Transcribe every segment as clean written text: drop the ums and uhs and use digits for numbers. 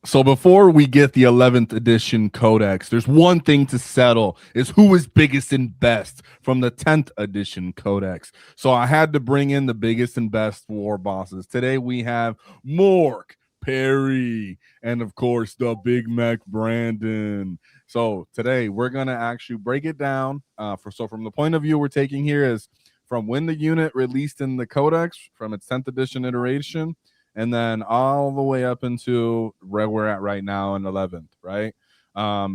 So before we get the 11th edition codex, there's one thing to settle, is who is biggest and best from the 10th edition codex. So I had to bring in the biggest and best war bosses. Today we have Mork, Perry, and of course the Big Mac Brandon. So today we're going to actually break it down. From the point of view we're taking here is from when the unit released in the codex, from its 10th edition iteration, and then all the way up into where we're at right now in 11th, right?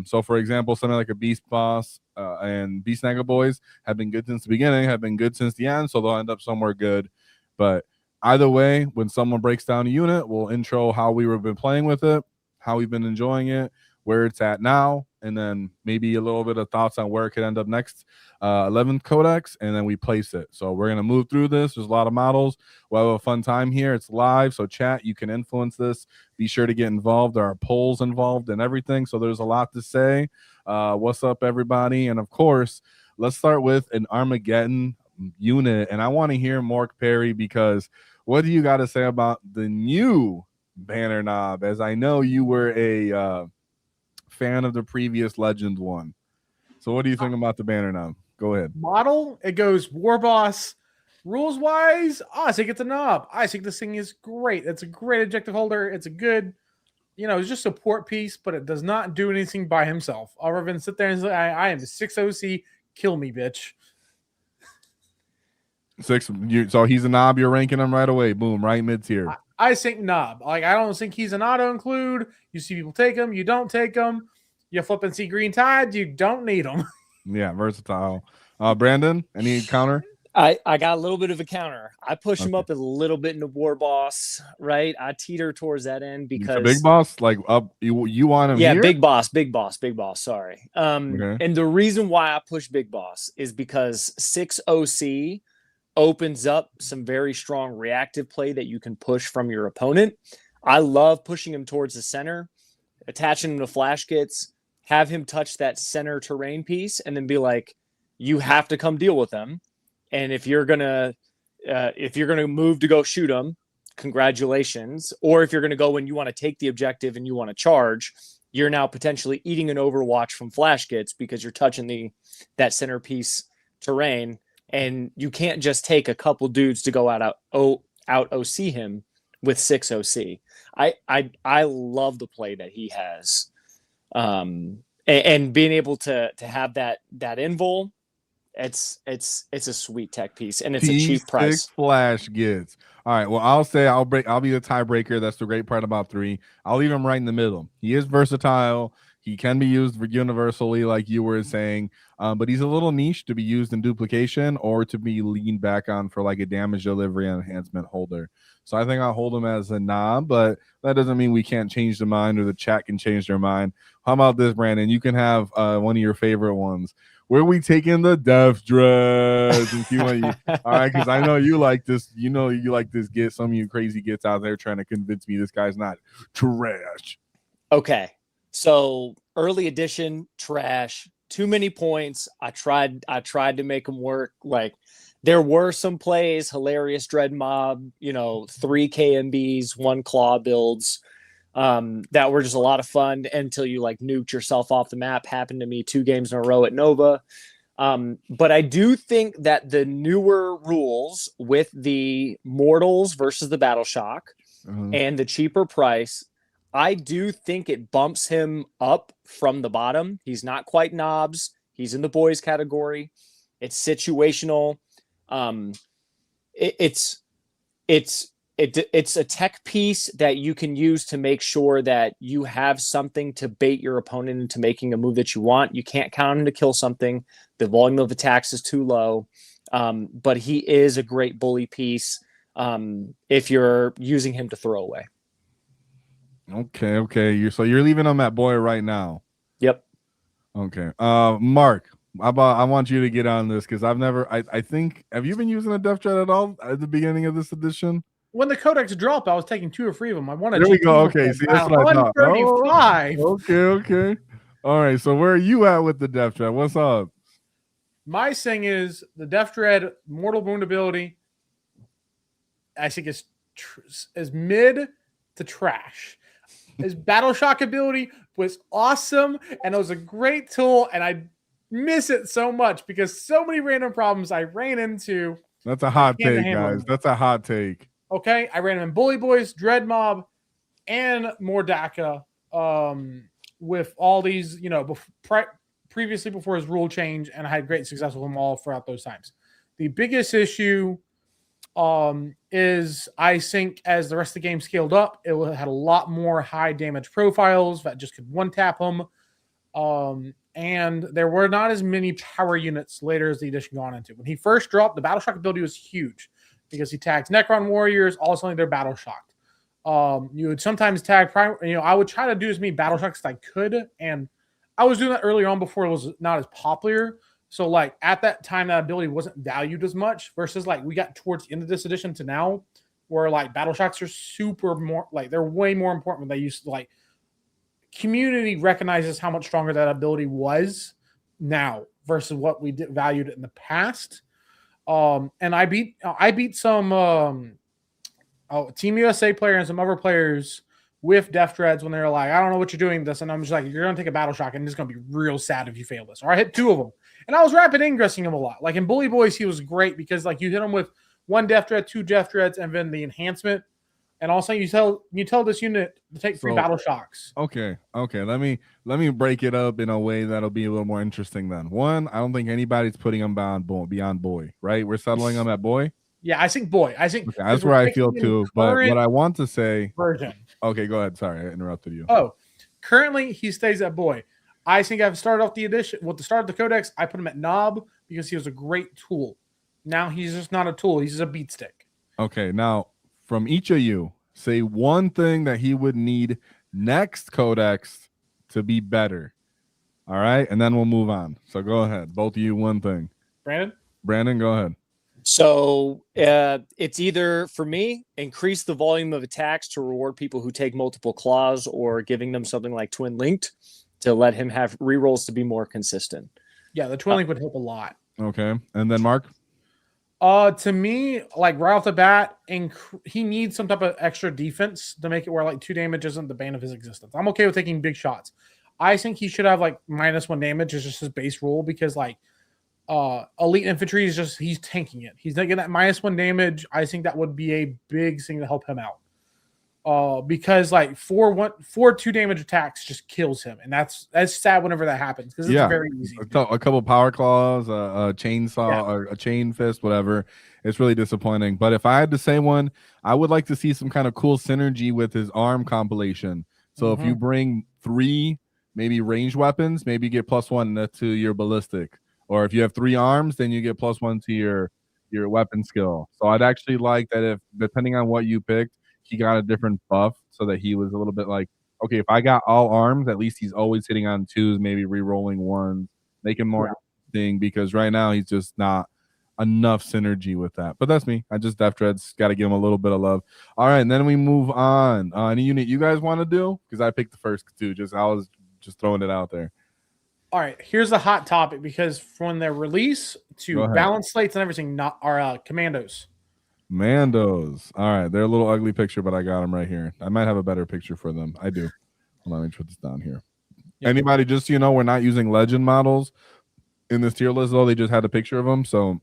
So for example, something like a Beast Boss and Beast Snaggle Boys have been good since the beginning, have been good since the end, so they'll end up somewhere good. But either way, when someone breaks down a unit, we'll intro how we've been playing with it, how we've been enjoying it, where it's at now, and then maybe a little bit of thoughts on where it could end up next 11th codex, and then we place it. So we're going to move through this. There's a lot of models. We'll have a fun time here. It's live, so chat, you can influence this. Be sure to get involved. There are polls involved and everything, so there's a lot to say. What's up, everybody? And of course, let's start with an Armageddon unit, and I want to hear Mork Perry, because what do you got to say about the new banner knob, as I know you were a fan of the previous Legend one. So what do you think about the banner knob? Go ahead. Model, it goes Warboss. Rules wise, I think it's a knob. I think this thing is great. It's a great objective holder. It's a good, it's just a support piece, but it does not do anything by himself. Other than sit there and say, I am 6 OC, kill me, bitch. 6. So he's a knob. You're ranking him right away. Boom, right mid tier. I think knob. Like, I don't think he's an auto include. You see people take him. You don't take him. You flip and see green tide. You don't need them. Yeah, versatile. Brandon, any counter? I got a little bit of a counter. I push him up a little bit into War Boss, right? I teeter towards that end because Big Boss, like up. You want him? Yeah, here? Big Boss. Sorry. And the reason why I push Big Boss is because 6 OC opens up some very strong reactive play that you can push from your opponent. I love pushing him towards the center, attaching him to flash kits, have him touch that center terrain piece, and then be like, you have to come deal with them. And if you're gonna move to go shoot them, congratulations. Or if you're gonna go when you want to take the objective and you want to charge, you're now potentially eating an overwatch from flash kits because you're touching that centerpiece terrain. And you can't just take a couple dudes to go out OC him with 6 OC. I love the play that he has, and being able to have that invul. It's a sweet tech piece, and it's a cheap price. Flash gets. All right. Well, I'll be the tiebreaker. That's the great part about 3. I'll leave him right in the middle. He is versatile. He can be used universally, like you were saying, but he's a little niche to be used in duplication or to be leaned back on for like a damage delivery and enhancement holder. So I think I'll hold him as a knob, but that doesn't mean we can't change the mind or the chat can change their mind. How about this, Brandon? You can have one of your favorite ones. Where are we taking the Death Dread? All right, because I know you like this. You like this. Get some of you crazy gets out there trying to convince me this guy's not trash. Okay. So early edition, trash, too many points. I tried to make them work. Like, there were some plays, hilarious Dread Mob, 3 KMBs, 1 Claw builds that were just a lot of fun until you like nuked yourself off the map. Happened to me 2 games in a row at Nova. But I do think that the newer rules with the Mortals versus the Battle Shock and the cheaper price, I do think it bumps him up from the bottom. He's not quite knobs. He's in the boys category. It's situational. It's a tech piece that you can use to make sure that you have something to bait your opponent into making a move that you want. You can't count him to kill something. The volume of attacks is too low. But he is a great bully piece if you're using him to throw away. Okay. You're leaving him at boy right now. Yep. Okay. Mark, I want you to get on this because I think, have you been using a Death Dread at all at the beginning of this edition? When the codex dropped, I was taking 2 or 3 of them. I wanted. There we go. Okay, see, that's what I thought. 135. Okay. All right. So where are you at with the Death Dread? What's up? My thing is the Death Dread mortal wound ability. I think is mid to trash. His Battle Shock ability was awesome, and it was a great tool, and I miss it so much because so many random problems I ran into. That's a hot take, guys. That's a hot take. Okay, I ran him in Bully Boys, Dread Mob, and Mordaka with all these, previously before his rule change, and I had great success with them all throughout those times. The biggest issue is I think as the rest of the game scaled up, it had a lot more high damage profiles that just could one-tap them. And there were not as many power units later as the edition gone into. When he first dropped, the Battle Shock ability was huge because he tags Necron Warriors, all of a sudden they're Battle Shocked. You would sometimes tag, I would try to do as many Battle Shocks as I could, and I was doing that earlier on before it was not as popular. So, like, at that time, that ability wasn't valued as much versus, like, we got towards the end of this edition to now where, like, Battle Shocks are super more, like, they're way more important than they used to, like, community recognizes how much stronger that ability was now versus what we valued it in the past. And I beat some Team USA player and some other players with Death Dreads when they're like, I don't know what you're doing this. And I'm just like, you're going to take a Battle Shock and it's going to be real sad if you fail this. Or I hit 2 of them. And I was rapid ingressing him a lot. Like in Bully Boys, he was great because like you hit him with 1 Death Dread, 2 Death Dreads, and then the enhancement. And also you tell this unit to take 3 Battle Shocks. Okay. Let me break it up in a way that'll be a little more interesting then. 1, I don't think anybody's putting him beyond boy, right? We're settling him at boy. Yeah, I think boy. Okay, that's where I feel too. But what I want to say version. Okay, go ahead. Sorry, I interrupted you. Oh, currently he stays at boy. I think I've started off the edition with the start of the codex. I put him at knob because he was a great tool. Now he's just not a tool. He's just a beat stick. Okay, now from each of you, say one thing that he would need next codex to be better. All right, and then we'll move on. So go ahead, both of you, one thing. Brandon, go ahead. So it's either, for me, increase the volume of attacks to reward people who take multiple claws, or giving them something like Twin Linked to let him have rerolls to be more consistent. Yeah, the Twin Link would help a lot. Okay, and then Mark? To me, like right off the bat, he needs some type of extra defense to make it where like 2 damage isn't the bane of his existence. I'm okay with taking big shots. I think he should have like -1 damage is just his base rule because like elite infantry is just, he's tanking it. He's not getting that -1 damage. I think that would be a big thing to help him out. Because like 4 2 damage attacks just kills him, and that's sad whenever that happens because it's very easy. A couple power claws, a chainsaw, or a chain fist, whatever. It's really disappointing. But if I had to say one, I would like to see some kind of cool synergy with his arm compilation. So if you bring 3 maybe ranged weapons, maybe you get +1 to your ballistic. Or if you have 3 arms, then you get +1 to your weapon skill. So I'd actually like that if, depending on what you picked, he got a different buff so that he was a little bit like, okay, if I got all arms, at least he's always hitting on 2s, maybe re-rolling 1s, make him more interesting, because right now he's just not enough synergy with that. But that's me. I just Death Dreads got to give him a little bit of love. All right, and then we move on. Any unit you guys want to do? Because I picked the first 2. I was just throwing it out there. All right, here's the hot topic, because from their release to balance slates and everything, not our commandos. Mandos. All right, they're a little ugly picture, but I got them right here. I might have a better picture for them. I do. Hold on, let me put this down here. Yep. Anybody, just so you know, we're not using legend models in this tier list, though. They just had a picture of them, so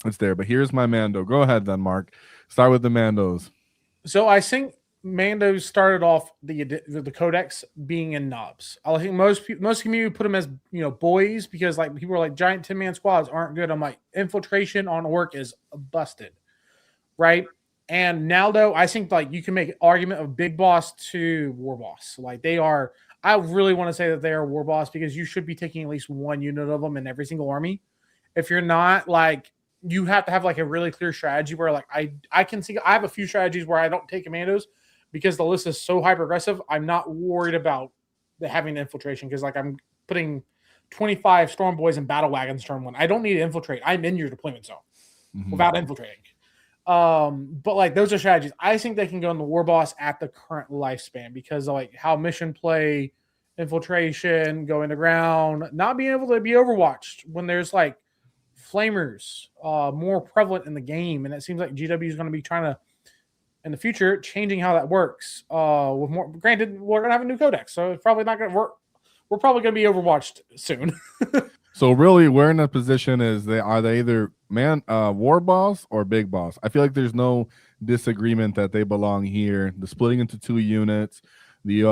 it's there. But here's my Mando. Go ahead then, Mark. Start with the Mandos. So I think Mandos started off the codex being in knobs. I think most community put them as boys, because like people are like giant 10-man squads aren't good. I'm like, infiltration on Ork is busted, right? And now though, I think like you can make an argument of Big Boss to War Boss. Like they are, I really want to say that they are War Boss, because you should be taking at least 1 unit of them in every single army. If you're not, like, you have to have like a really clear strategy where like I can see, I have a few strategies where I don't take commandos because the list is so hyper aggressive. I'm not worried about having the infiltration, because like I'm putting 25 Storm Boys and Battle Wagons turn 1. I don't need to infiltrate. I'm in your deployment zone without infiltrating. But like those are strategies. I think they can go in the War Boss at the current lifespan, because of like how mission play, infiltration, going to ground, not being able to be overwatched when there's like flamers more prevalent in the game. And it seems like GW is going to be trying to in the future, changing how that works. With more, granted, we're gonna have a new codex, so it's probably not gonna work. We're probably gonna be overwatched soon. So really, we're in a position is they either war boss or big boss. I feel like there's no disagreement that they belong here. The splitting into 2 units, the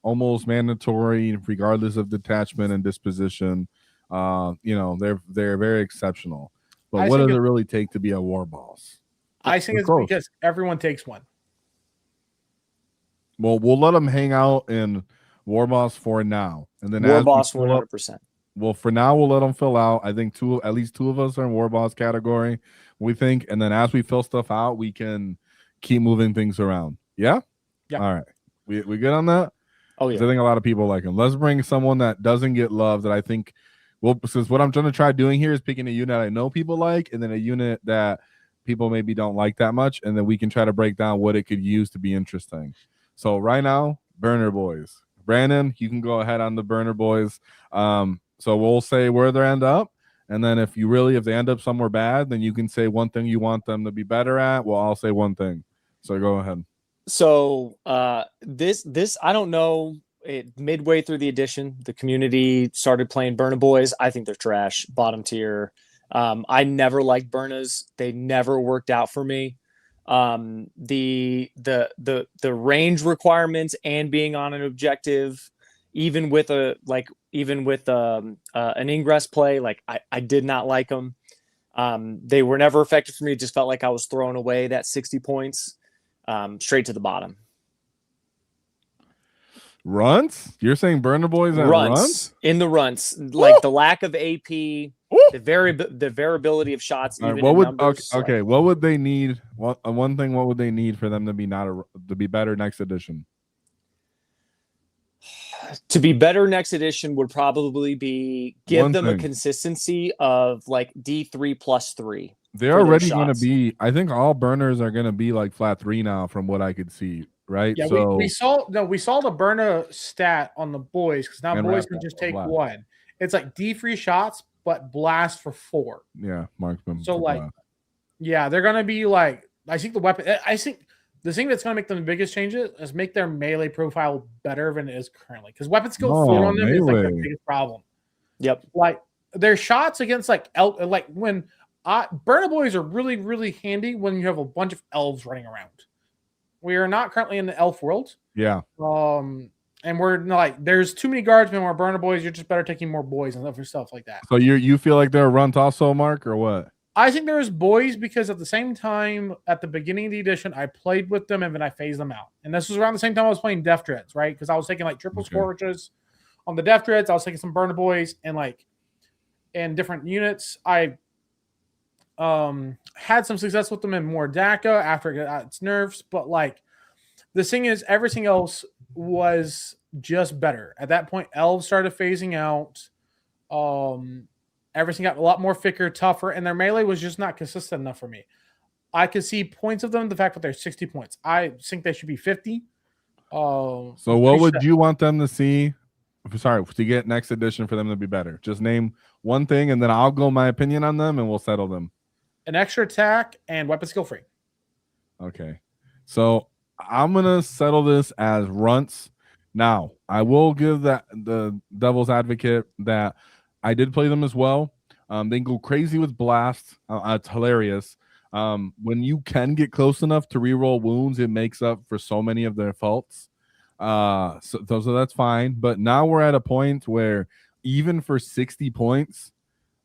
almost mandatory regardless of detachment and disposition. They're very exceptional. But what does it really take to be a war boss? I think it's because everyone takes one. Well, we'll let them hang out in war boss for now, and then war boss 100%. Well, for now, we'll let them fill out. I think at least two of us are in war boss category, we think. And then as we fill stuff out, we can keep moving things around. Yeah? Yeah. All right. We good on that? Oh, yeah. I think a lot of people like him. Let's bring someone that doesn't get love that I think, since what I'm trying to try doing here is picking a unit I know people like, and then a unit that people maybe don't like that much, and then we can try to break down what it could use to be interesting. So right now, Burner Boys. Brandon, you can go ahead on the Burner Boys. So we'll say where they end up, and then if they end up somewhere bad, then you can say one thing you want them to be better at. Well, I'll say one thing. So go ahead. So this I don't know. Midway through the edition, the community started playing Burna Boys. I think they're trash, bottom tier. I never liked Burnas. They never worked out for me. The range requirements and being on an objective, even with an ingress play, like I did not like them. They were never effective for me. It just felt like I was throwing away that 60 points straight to the bottom. Runts? You're saying Burner Boys at runts? In the runts, like the lack of AP, the variability of shots. Right, even what would they need? One thing, what would they need for them to be to be better next edition? To be better next edition would probably be give them a consistency of like D3+3. They're already going to be. I think all burners are going to be like flat 3 now, from what I could see. Right? Yeah, so we saw the burner stat on the boys, because now boys can just take one. It's like D3 shots, but blast for 4. Yeah, marksman. So like, yeah, they're gonna be like. I think the weapon. I think the thing that's gonna make them the biggest changes is make their melee profile better than it is currently, because weapon skill 4 on them is like the biggest problem. Yep. Like their shots against when burner boys are really, really handy when you have a bunch of elves running around. We are not currently in the elf world. Yeah. And we're like, there's too many guardsmen where burner boys. You're just better taking more boys and stuff like that. So you feel like they're runt also, Mark, or what? I think there's boys because at the same time, at the beginning of the edition, I played with them and then I phased them out. And this was around the same time I was playing Death Dreads, right? Because I was taking like triple scorches on the Death Dreads. I was taking some burner boys and different units. I had some success with them in more DACA after it got its nerfs, but like the thing is, everything else was just better. At that point, elves started phasing out. Everything got a lot more thicker, tougher, and their melee was just not consistent enough for me. I could see points of them, the fact that they're 60 points. I think they should be 50. So what would you want them to see? Sorry, to get next edition for them to be better? Just name one thing, and then I'll go my opinion on them, and we'll settle them. An extra attack and weapon skill free. Okay. So I'm going to settle this as runts. Now, I will give the devil's advocate that I did play them as well. They go crazy with blast. It's hilarious. When you can get close enough to reroll wounds, it makes up for so many of their faults. So that's fine. But now we're at a point where even for 60 points,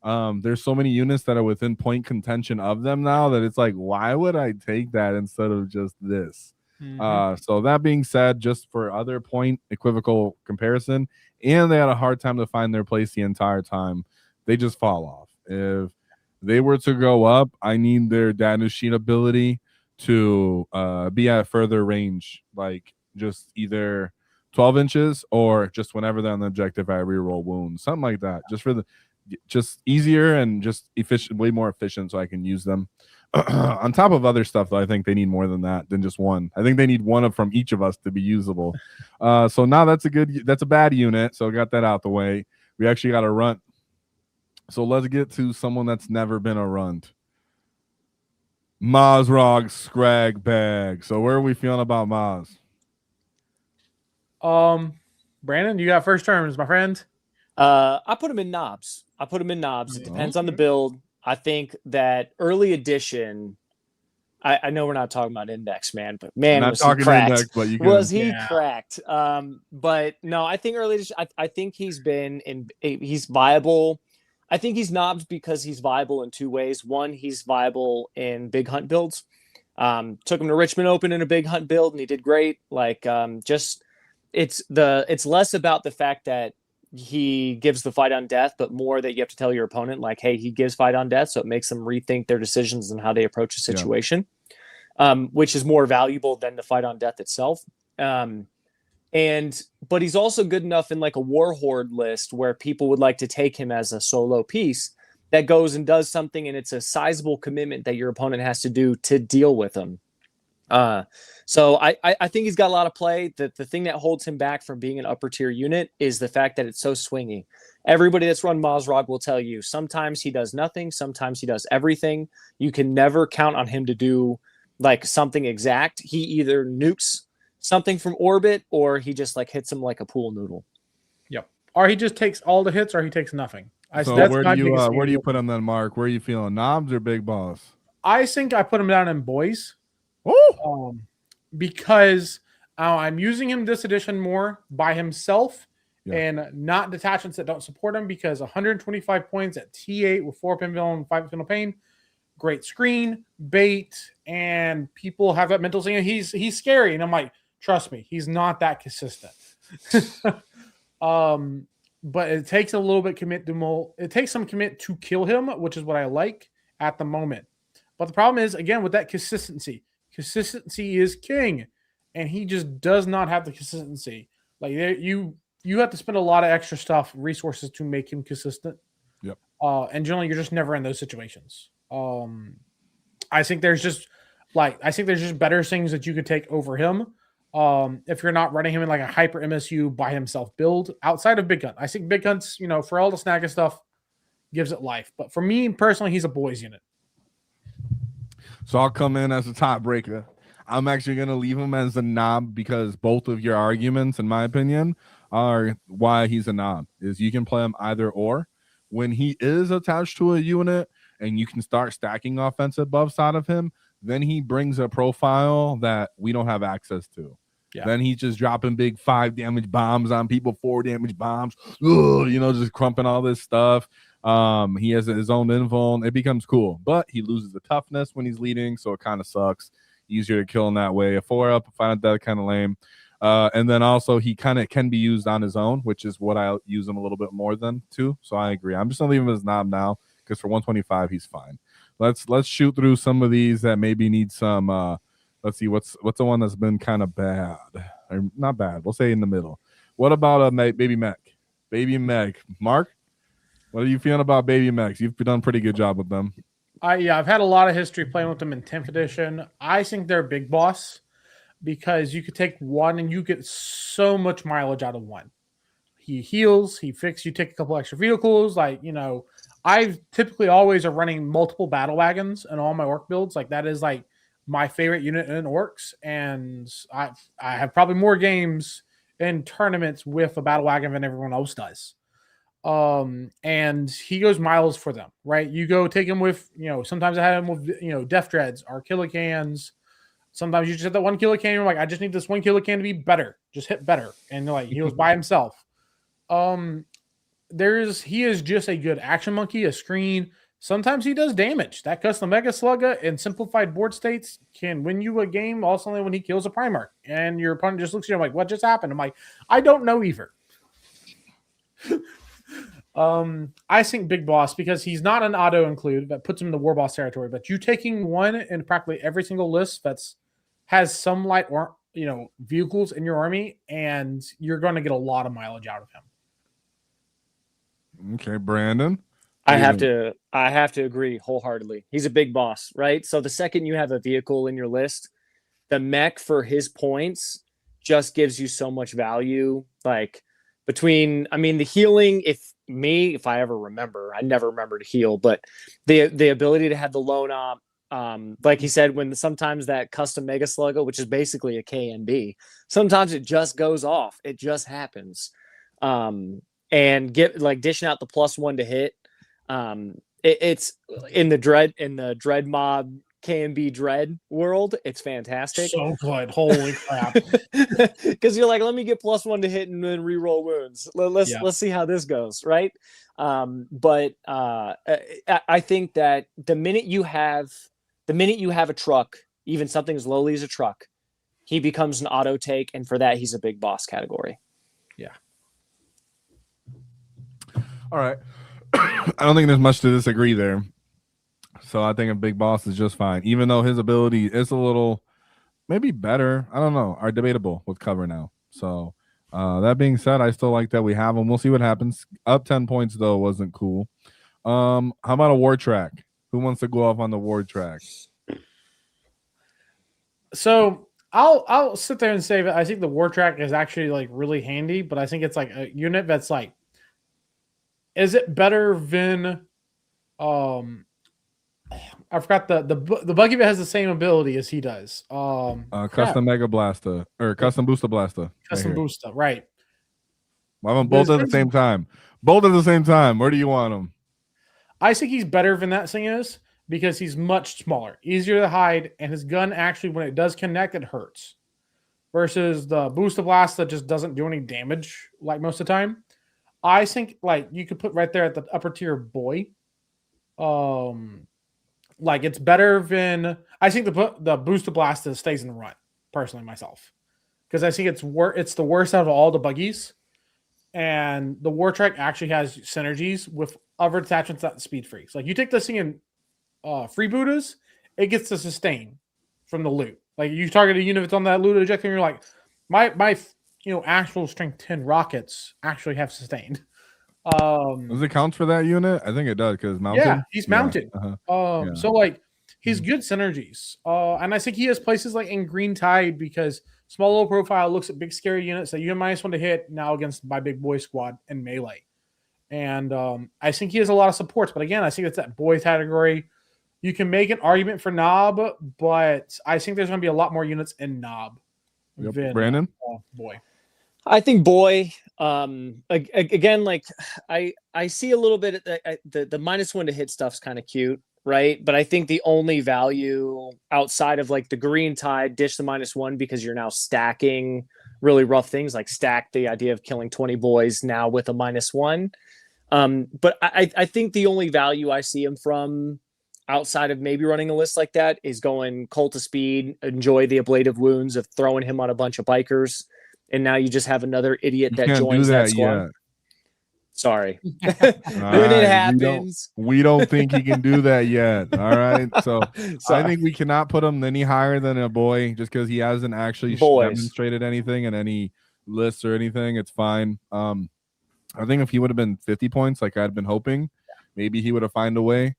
there's so many units that are within point contention of them now that it's like, why would I take that instead of just this? So that being said, just for other point equivocal comparison, and they had a hard time to find their place the entire time, they just fall off. If they were to go up, I need their Danushin ability to be at further range, like just either 12 inches or just whenever they're on the objective, I reroll wounds, something like that, just easier and just efficient, way more efficient, so I can use them. On top of other stuff, though, I think they need more than that, than just one. I think they need one from each of us to be usable. So now that's a bad unit. So got that out the way. We actually got a runt. So let's get to someone that's never been a runt. Mozrog Scrag Bag. So where are we feeling about Moz? Brandon, you got first terms, my friend. I put him in knobs. It depends on the build. I think that early edition. I know we're not talking about index, man, but man, was he cracked? Index, but you was he cracked? But no, I think early edition. I think he's viable. I think he's knobs because he's viable in two ways. One, he's viable in big hunt builds. Took him to Richmond Open in a big hunt build, and he did great. Like, it's less about the fact that he gives the fight on death, but more that you have to tell your opponent, like, hey, he gives fight on death, so it makes them rethink their decisions and how they approach a situation, which is more valuable than the fight on death itself. But he's also good enough in like a Warhorde list where people would like to take him as a solo piece that goes and does something, and it's a sizable commitment that your opponent has to do to deal with him. So I think he's got a lot of play. The thing that holds him back from being an upper tier unit is the fact that it's so swingy. Everybody that's run Mozrog will tell you sometimes he does nothing, sometimes he does everything. You can never count on him to do like something exact. He either nukes something from orbit or he just like hits him like a pool noodle. Yep. Or he just takes all the hits or he takes nothing. So where do you put him then, Mark? Where are you feeling? Knobs or big boss? I think I put him down in boys. Oh, because I'm using him this edition more by himself and not detachments that don't support him, because 125 points at T8 with 4 pinwheel and 5 pinwheel pain, great screen, bait, and people have that mental thing. He's scary, and I'm like, trust me, he's not that consistent. But it takes a little bit it takes some commit to kill him, which is what I like at the moment. But the problem is, again, with that consistency is king, and he just does not have the consistency. Like you have to spend a lot of extra resources to make him consistent. Yep. And generally you're just never in those situations. I think there's just better things that you could take over him. If you're not running him in like a hyper MSU by himself build outside of Big Hunt. I think Big Hunt's, for all the snag and stuff, gives it life. But for me personally, he's a boys unit. So I'll come in as a top breaker. I'm actually going to leave him as a knob because both of your arguments, in my opinion, are why he's a knob. Is you can play him either or. When he is attached to a unit and you can start stacking offensive buffs out of him, then he brings a profile that we don't have access to. Yeah. Then he's just dropping big 5 damage bombs on people, 4 damage bombs, just crumping all this stuff. He has his own invuln. It becomes cool, but he loses the toughness when he's leading, so it kind of sucks. Easier to kill in that way. A 4-up, a final death, kind of lame. And then also he kind of can be used on his own, which is what I use him a little bit more than too. So I agree. I'm just gonna leave him as knob now because for 125 he's fine. Let's shoot through some of these that maybe need some. Let's see what's the one that's been kind of bad or not bad. We'll say in the middle. What about Baby Mech? Baby Mech, Mark. What are you feeling about Baby Mechs? You've done a pretty good job with them. I've had a lot of history playing with them in 10th edition. I think they're big boss because you could take one and you get so much mileage out of one. He heals, he fixes, you take a couple extra vehicles. I've typically always are running multiple battle wagons in all my orc builds. Like that is like my favorite unit in orcs. And I have probably more games in tournaments with a battle wagon than everyone else does. And he goes miles for them, right? You go take him with, sometimes I had him with, Death Dreads, Archilicans. Sometimes you just have that 1 Kilocan. You're like, I just need this 1 Kilocan to be better. Just hit better. And they're like, he was by himself. He is just a good action monkey, a screen. Sometimes he does damage. That custom Mega Slugga and simplified board states can win you a game also when he kills a Primarch. And your opponent just looks at you like, what just happened? I'm like, I don't know either. I think Big Boss because he's not an auto include that puts him in the War Boss territory, but you taking one in practically every single list has some light or vehicles in your army, and you're going to get a lot of mileage out of him. Okay, Brandon. I have to agree wholeheartedly. He's a big boss, right? So the second you have a vehicle in your list, the mech for his points just gives you so much value. Like the healing, if I ever remember, I never remember to heal, but the ability to have the lone op, Like he said, when sometimes that custom Mega Sluggo, which is basically a KNB, sometimes it just goes off. It just happens. And dishing out the +1 to hit. It's in the dread mob KNB dread world. It's fantastic. So good. Holy crap. Because you're like, let me get +1 to hit and then reroll wounds. Let's see how this goes, right? But I think that the minute you have a truck, even something as lowly as a truck, he becomes an auto take, and for that he's a big boss category. Yeah. All right. I don't think there's much to disagree there. So I think a big boss is just fine, even though his ability is a little maybe better. I don't know. Are debatable with cover now. So that being said, I still like that we have him. We'll see what happens. Up 10 points though wasn't cool. How about a war track? Who wants to go off on the war track? So I'll sit there and say that I think the war track is actually like really handy, but I think it's like a unit that's like, is it better than I forgot the buggy that has the same ability as he does. Custom Mega Blaster or Custom Booster Blaster. Custom Booster, right. I want both at the same time. Both at the same time. Where do you want them? I think he's better than that thing is because he's much smaller, easier to hide, and his gun actually, when it does connect, it hurts. Versus the Booster Blast that just doesn't do any damage like most of the time. I think like you could put right there at the upper tier boy. Like it's better than I think the Booster Blast stays in the run, personally myself. Because I think it's the worst out of all the buggies. And the War Track actually has synergies with other attachments that speed freaks. Like you take this thing in freebooters, it gets to sustain from the loot. Like you target a unit that's on that loot ejector, and you're like, my actual strength 10 rockets actually have sustained. Does it count for that unit? I think it does because mounted. Yeah, he's mounted. Yeah. So like he's good synergies. And I think he has places like in Green Tide because small low profile looks at big scary units that you have -1 to hit now against my big boy squad and melee. And I think he has a lot of supports, but again, I think it's that boy category. You can make an argument for Knob, but I think there's going to be a lot more units in Knob. Yep. Brandon? Boy. I think boy, again, like I see a little bit of the -1 to hit stuff's kind of cute, right? But I think the only value outside of like the Green Tide, dish the -1 because you're now stacking really rough things, like stack the idea of killing 20 boys now with a -1. But I think the only value I see him from outside of maybe running a list like that is going Cult of Speed, enjoy the ablative wounds of throwing him on a bunch of bikers. And now you just have another idiot that joins that squad. Yet. Sorry. When it happens. We don't think he can do that yet. All right. So I think we cannot put him any higher than a boy just because he hasn't actually demonstrated anything in any lists or anything. It's fine. I think if he would have been 50 points like I'd been hoping, maybe he would have found a way.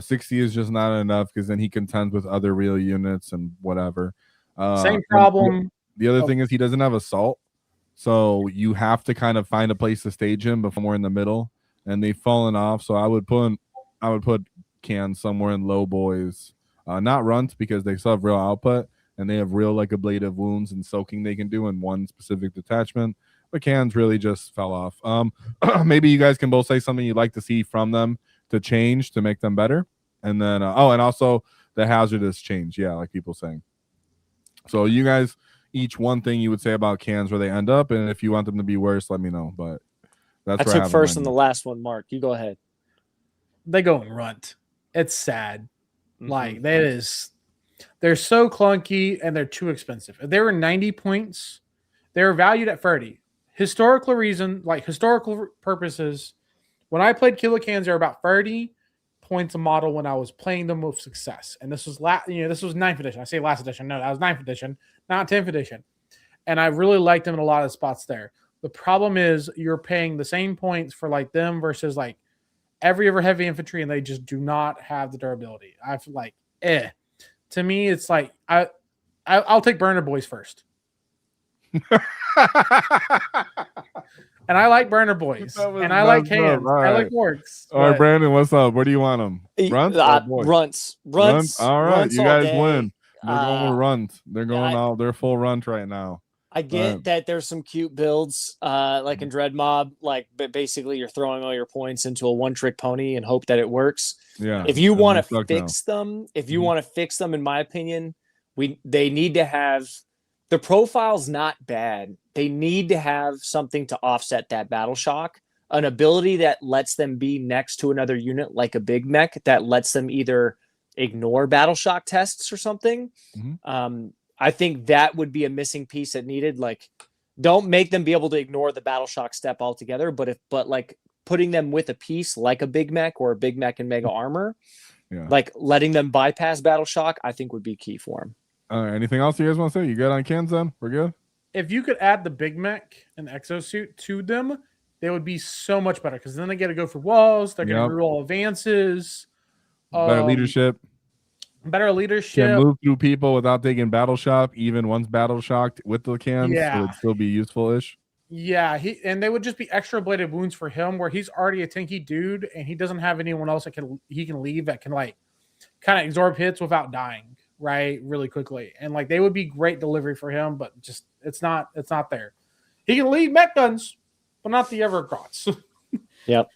60 is just not enough because then he contends with other real units and whatever. Same problem. The other thing is he doesn't have assault, so you have to kind of find a place to stage him before we're in the middle, and they've fallen off. So I would put Can somewhere in low boys, not runt because they still have real output and they have real like ablative wounds and soaking they can do in one specific detachment. But Cans really just fell off. Maybe you guys can both say something you'd like to see from them to change to make them better, and then and also the hazardous change, yeah, like people saying. So you guys. Each one thing you would say about Cans where they end up, and if you want them to be worse, let me know. But that's I took first in the last one. Mark, you go ahead. They go in runt. It's sad. Like that is, they're so clunky and they're too expensive. If they were 90 points, they're valued at 30. Historical purposes, when I played Killer Cans, they were about 30 points a model when I was playing them with success. And this was this was 9th edition. I say last edition. No, that was 9th edition, not 10th edition. And I really liked them in a lot of spots there. The problem is you're paying the same points for like them versus like every other heavy infantry, and they just do not have the durability. I feel like to me, it's like I'll take Burner Boys first. And I like burner boys. And I like hands. I like orcs. All right, Brandon, what's up? Where do you want them? Runts or boys? Runts. All right, runts you guys day. win. They're going with runs. They're going all. They're full runs right now. I get that there's some cute builds, like in Dread Mob, but basically you're throwing all your points into a one-trick pony and hope that it works. Yeah. If you want to fix them, in my opinion, they need to have the profile's not bad. They need to have something to offset that battle shock, an ability that lets them be next to another unit like a big mech that lets them either ignore battle shock tests or something. I think that would be a missing piece that needed. Like, don't make them be able to ignore the battle shock step altogether, but putting them with a piece like a big mech or a big mech and mega armor, like letting them bypass battle shock, I think would be key for them. Anything else you guys want to say? You good on cans then? We're good? If you could add the big mech and exosuit to them, they would be so much better because then they get to go for walls. They're going to reroll advances. Better leadership. Can move through people without taking battle shock, even once battle shocked with the cans. So it'd still be useful-ish. Yeah, and they would just be extra bladed wounds for him where he's already a tanky dude and he doesn't have anyone else that he can leave that can like kind of absorb hits without dying, right? Really quickly. And like they would be great delivery for him, but just it's not there. He can lead mech guns, but not the Evergrots. Yep.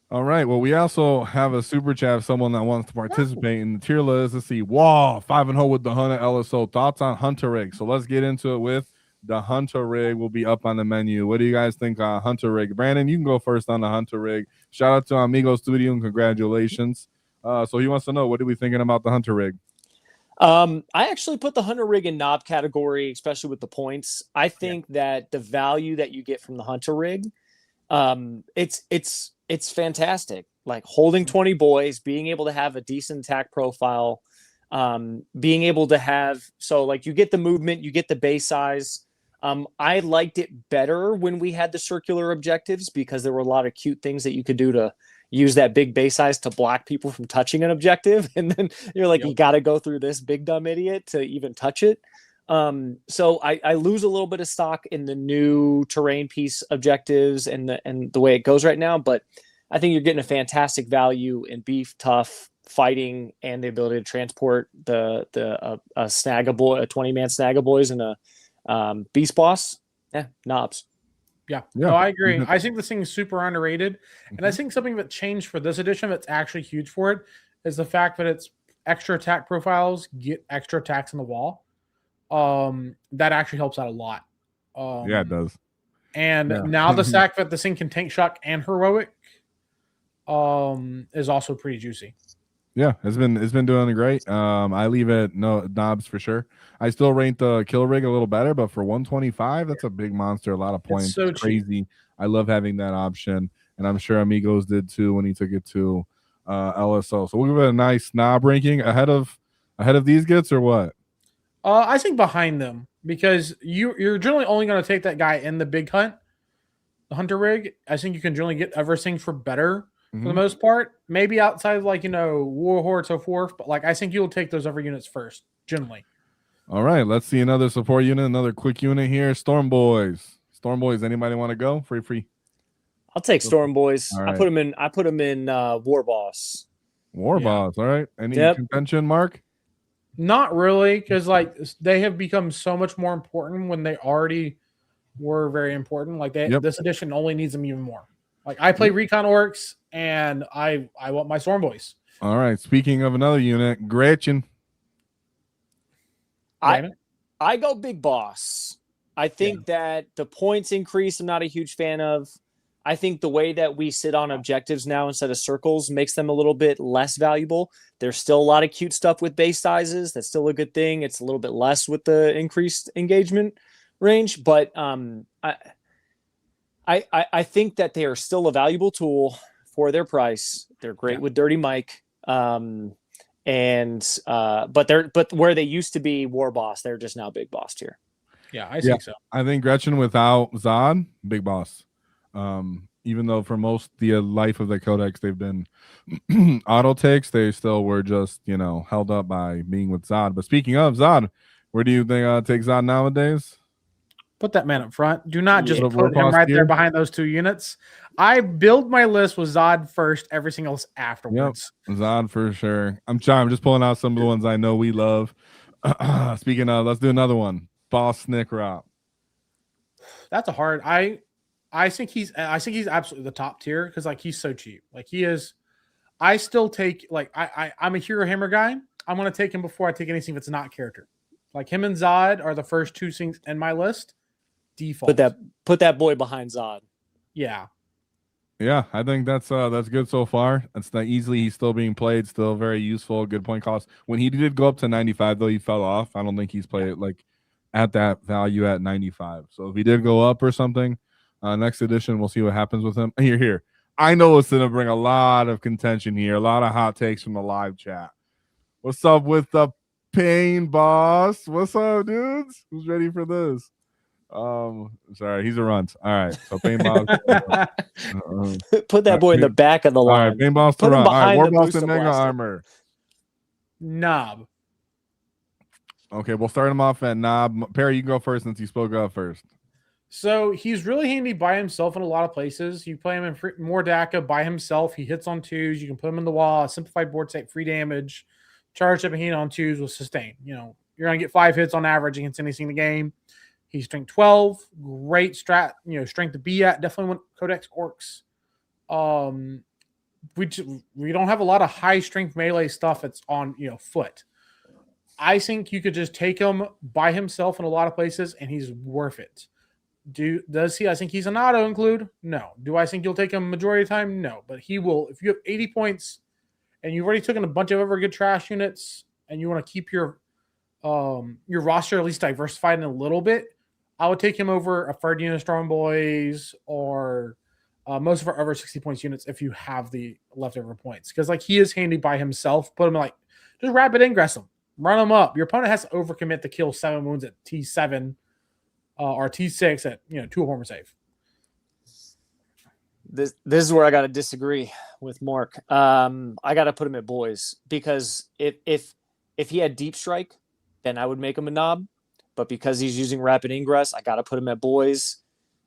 All right. Well, we also have a super chat of someone that wants to participate in the tier list. Let's see. Wow, 5-0 with the Hunter LSO. Thoughts on Hunter Rig? So let's get into it with the Hunter Rig. Will be up on the menu. What do you guys think on Hunter Rig? Brandon, you can go first on the Hunter Rig. Shout out to Amigo Studio and congratulations. So he wants to know, what are we thinking about the Hunter Rig? I actually put the Hunter Rig in knob category, especially with the points. I think that the value that you get from the Hunter Rig, it's fantastic. Like holding 20 boys, being able to have a decent attack profile, being able to have, so like you get the movement, you get the base size. I liked it better when we had the circular objectives because there were a lot of cute things that you could do to use that big base size to block people from touching an objective. And then you're like, you got to go through this big dumb idiot to even touch it. So I lose a little bit of stock in the new terrain piece objectives and the way it goes right now, but I think you're getting a fantastic value in beef, tough fighting, and the ability to transport a 20-man snag of boys and a beast boss. Knobs. Yeah, no, I agree. I think this thing is super underrated, and I think something that changed for this edition that's actually huge for it is the fact that its extra attack profiles get extra attacks on the wall. That actually helps out a lot. Yeah, it does. And now the fact that this thing can tank shock and heroic is also pretty juicy. Yeah, it's been doing great. I leave it knobs for sure. I still rate the kill rig a little better, but for 125, that's a big monster, a lot of points. It's so crazy. Cheap. I love having that option, and I'm sure Amigos did too when he took it to LSO. So we'll give it a nice knob ranking ahead of these gets or what? I think behind them because you're generally only going to take that guy in the big hunt, the Hunter Rig. I think you can generally get everything for better. For the most part, maybe outside of like, War Horde, so forth, but like I think you'll take those other units first, generally. All right, let's see another support unit, another quick unit here. Storm Boys. Anybody want to go? Free. I'll take Storm Boys. Right. I put them in Warboss. Warboss, all right. Any contention, Mark? Not really, because like they have become so much more important when they already were very important. Like this edition only needs them even more. Like I play Recon Orks, and I want my Storm Boys. All right. Speaking of another unit, Gretchen. I go Big Boss. I think that the points increase I'm not a huge fan of. I think the way that we sit on objectives now instead of circles makes them a little bit less valuable. There's still a lot of cute stuff with base sizes. That's still a good thing. It's a little bit less with the increased engagement range, but I think that they are still a valuable tool for their price. They're great with Dirty Mike. But where they used to be War Boss, they're just now Big Boss tier. Yeah, I think so. I think Gretchen without Zod, Big Boss. Even though for most the life of the codex they've been auto takes, they still were just held up by being with Zod. But speaking of Zod, where do you think take Zod nowadays? Put that man up front. Do not just Yeah. put him right there behind those 2 units. I build my list with Zod first, everything else afterwards. Yep, Zod for sure. I'm just pulling out some of the ones I know we love. Speaking of, let's do another one. Boss Snickrop. That's a hard. I think he's absolutely the top tier because like he's so cheap. Like he is. I still take like I'm a Hero Hammer guy. I'm gonna take him before I take anything that's not character. Like him and Zod are the first 2 things in my list. Default. Put that boy behind Zod. Yeah. Yeah, I think that's good so far. That's not easily. He's still being played, still very useful, good point cost. When he did go up to 95, though, he fell off. I don't think he's played like at that value at 95. So if he did go up or something, next edition, we'll see what happens with him. Here. I know it's gonna bring a lot of contention here, a lot of hot takes from the live chat. What's up with the Pain Boss? What's up, dudes? Who's ready for this? Sorry, he's a runt. All right, so Paintball. Put that boy in the back of the line. All right, Paintball's to run. All right, Warboss and Mega Armor. Knob. Okay, we'll start him off at Knob. Perry, you can go first since you spoke up first. So he's really handy by himself in a lot of places. You play him in Mordaka by himself. He hits on 2s. You can put him in the wall. Simplified board state, free damage. Charge up and heat on 2s with sustain. You know, you're gonna get 5 hits on average against anything in the game. He's strength 12, great strat, strength to be at. Definitely want Codex Orks. We don't have a lot of high strength melee stuff that's on foot. I think you could just take him by himself in a lot of places, and he's worth it. Does he? I think he's an auto include. No. Do I think you'll take him majority of the time? No. But he will. If you have 80 points, and you've already taken a bunch of other good trash units, and you want to keep your roster at least diversified in a little bit, I would take him over a third unit of Strong Boys or most of our other 60 points units if you have the leftover points. Because like he is handy by himself. Put him just rapid ingress him. Run him up. Your opponent has to overcommit to kill 7 wounds at T7 or T6 at 2 armor save. This is where I got to disagree with Mark. I got to put him at boys because if he had deep strike, then I would make him a knob. But because he's using rapid ingress, I got to put him at boys.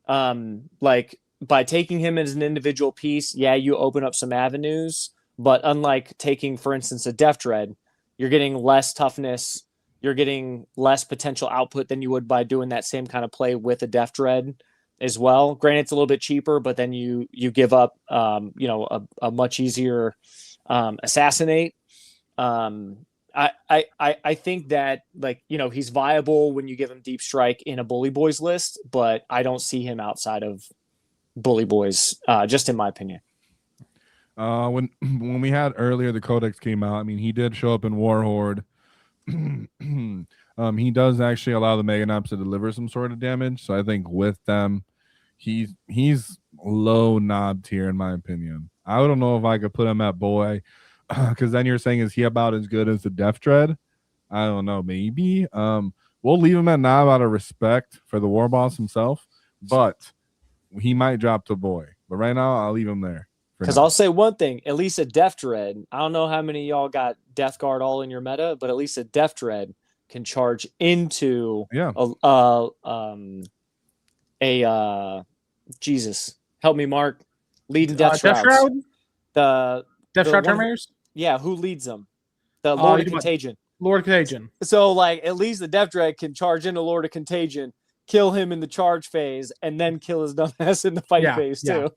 Like by taking him as an individual piece, yeah, you open up some avenues. But unlike taking, for instance, a Death Dread, you're getting less toughness. You're getting less potential output than you would by doing that same kind of play with a Death Dread as well. Granted, it's a little bit cheaper, but then you give up, a much easier assassinate. I think that he's viable when you give him deep strike in a Bully Boys list, but I don't see him outside of Bully Boys, just in my opinion. When we had earlier, the Codex came out. I mean, he did show up in Warhorde. He does actually allow the Mega Knobs to deliver some sort of damage. So I think with them, he's low knob tier in my opinion. I don't know if I could put him at boy, because then you're saying is he about as good as the Death Dread? I don't know, maybe. We'll leave him at knob out of respect for the War Boss himself, but he might drop to boy. But right now, I'll leave him there. Because I'll say one thing, at least a Death Dread, I don't know how many of y'all got Death Guard all in your meta, but at least a Death Dread can charge into Jesus, help me, Mark. Leading Death Shrouds. The Death Shroud Terminators? Yeah, who leads them? The Lord of Contagion. Lord of Contagion. So, at least the Death Dread can charge into Lord of Contagion, kill him in the charge phase, and then kill his dumbass in the fight phase, too.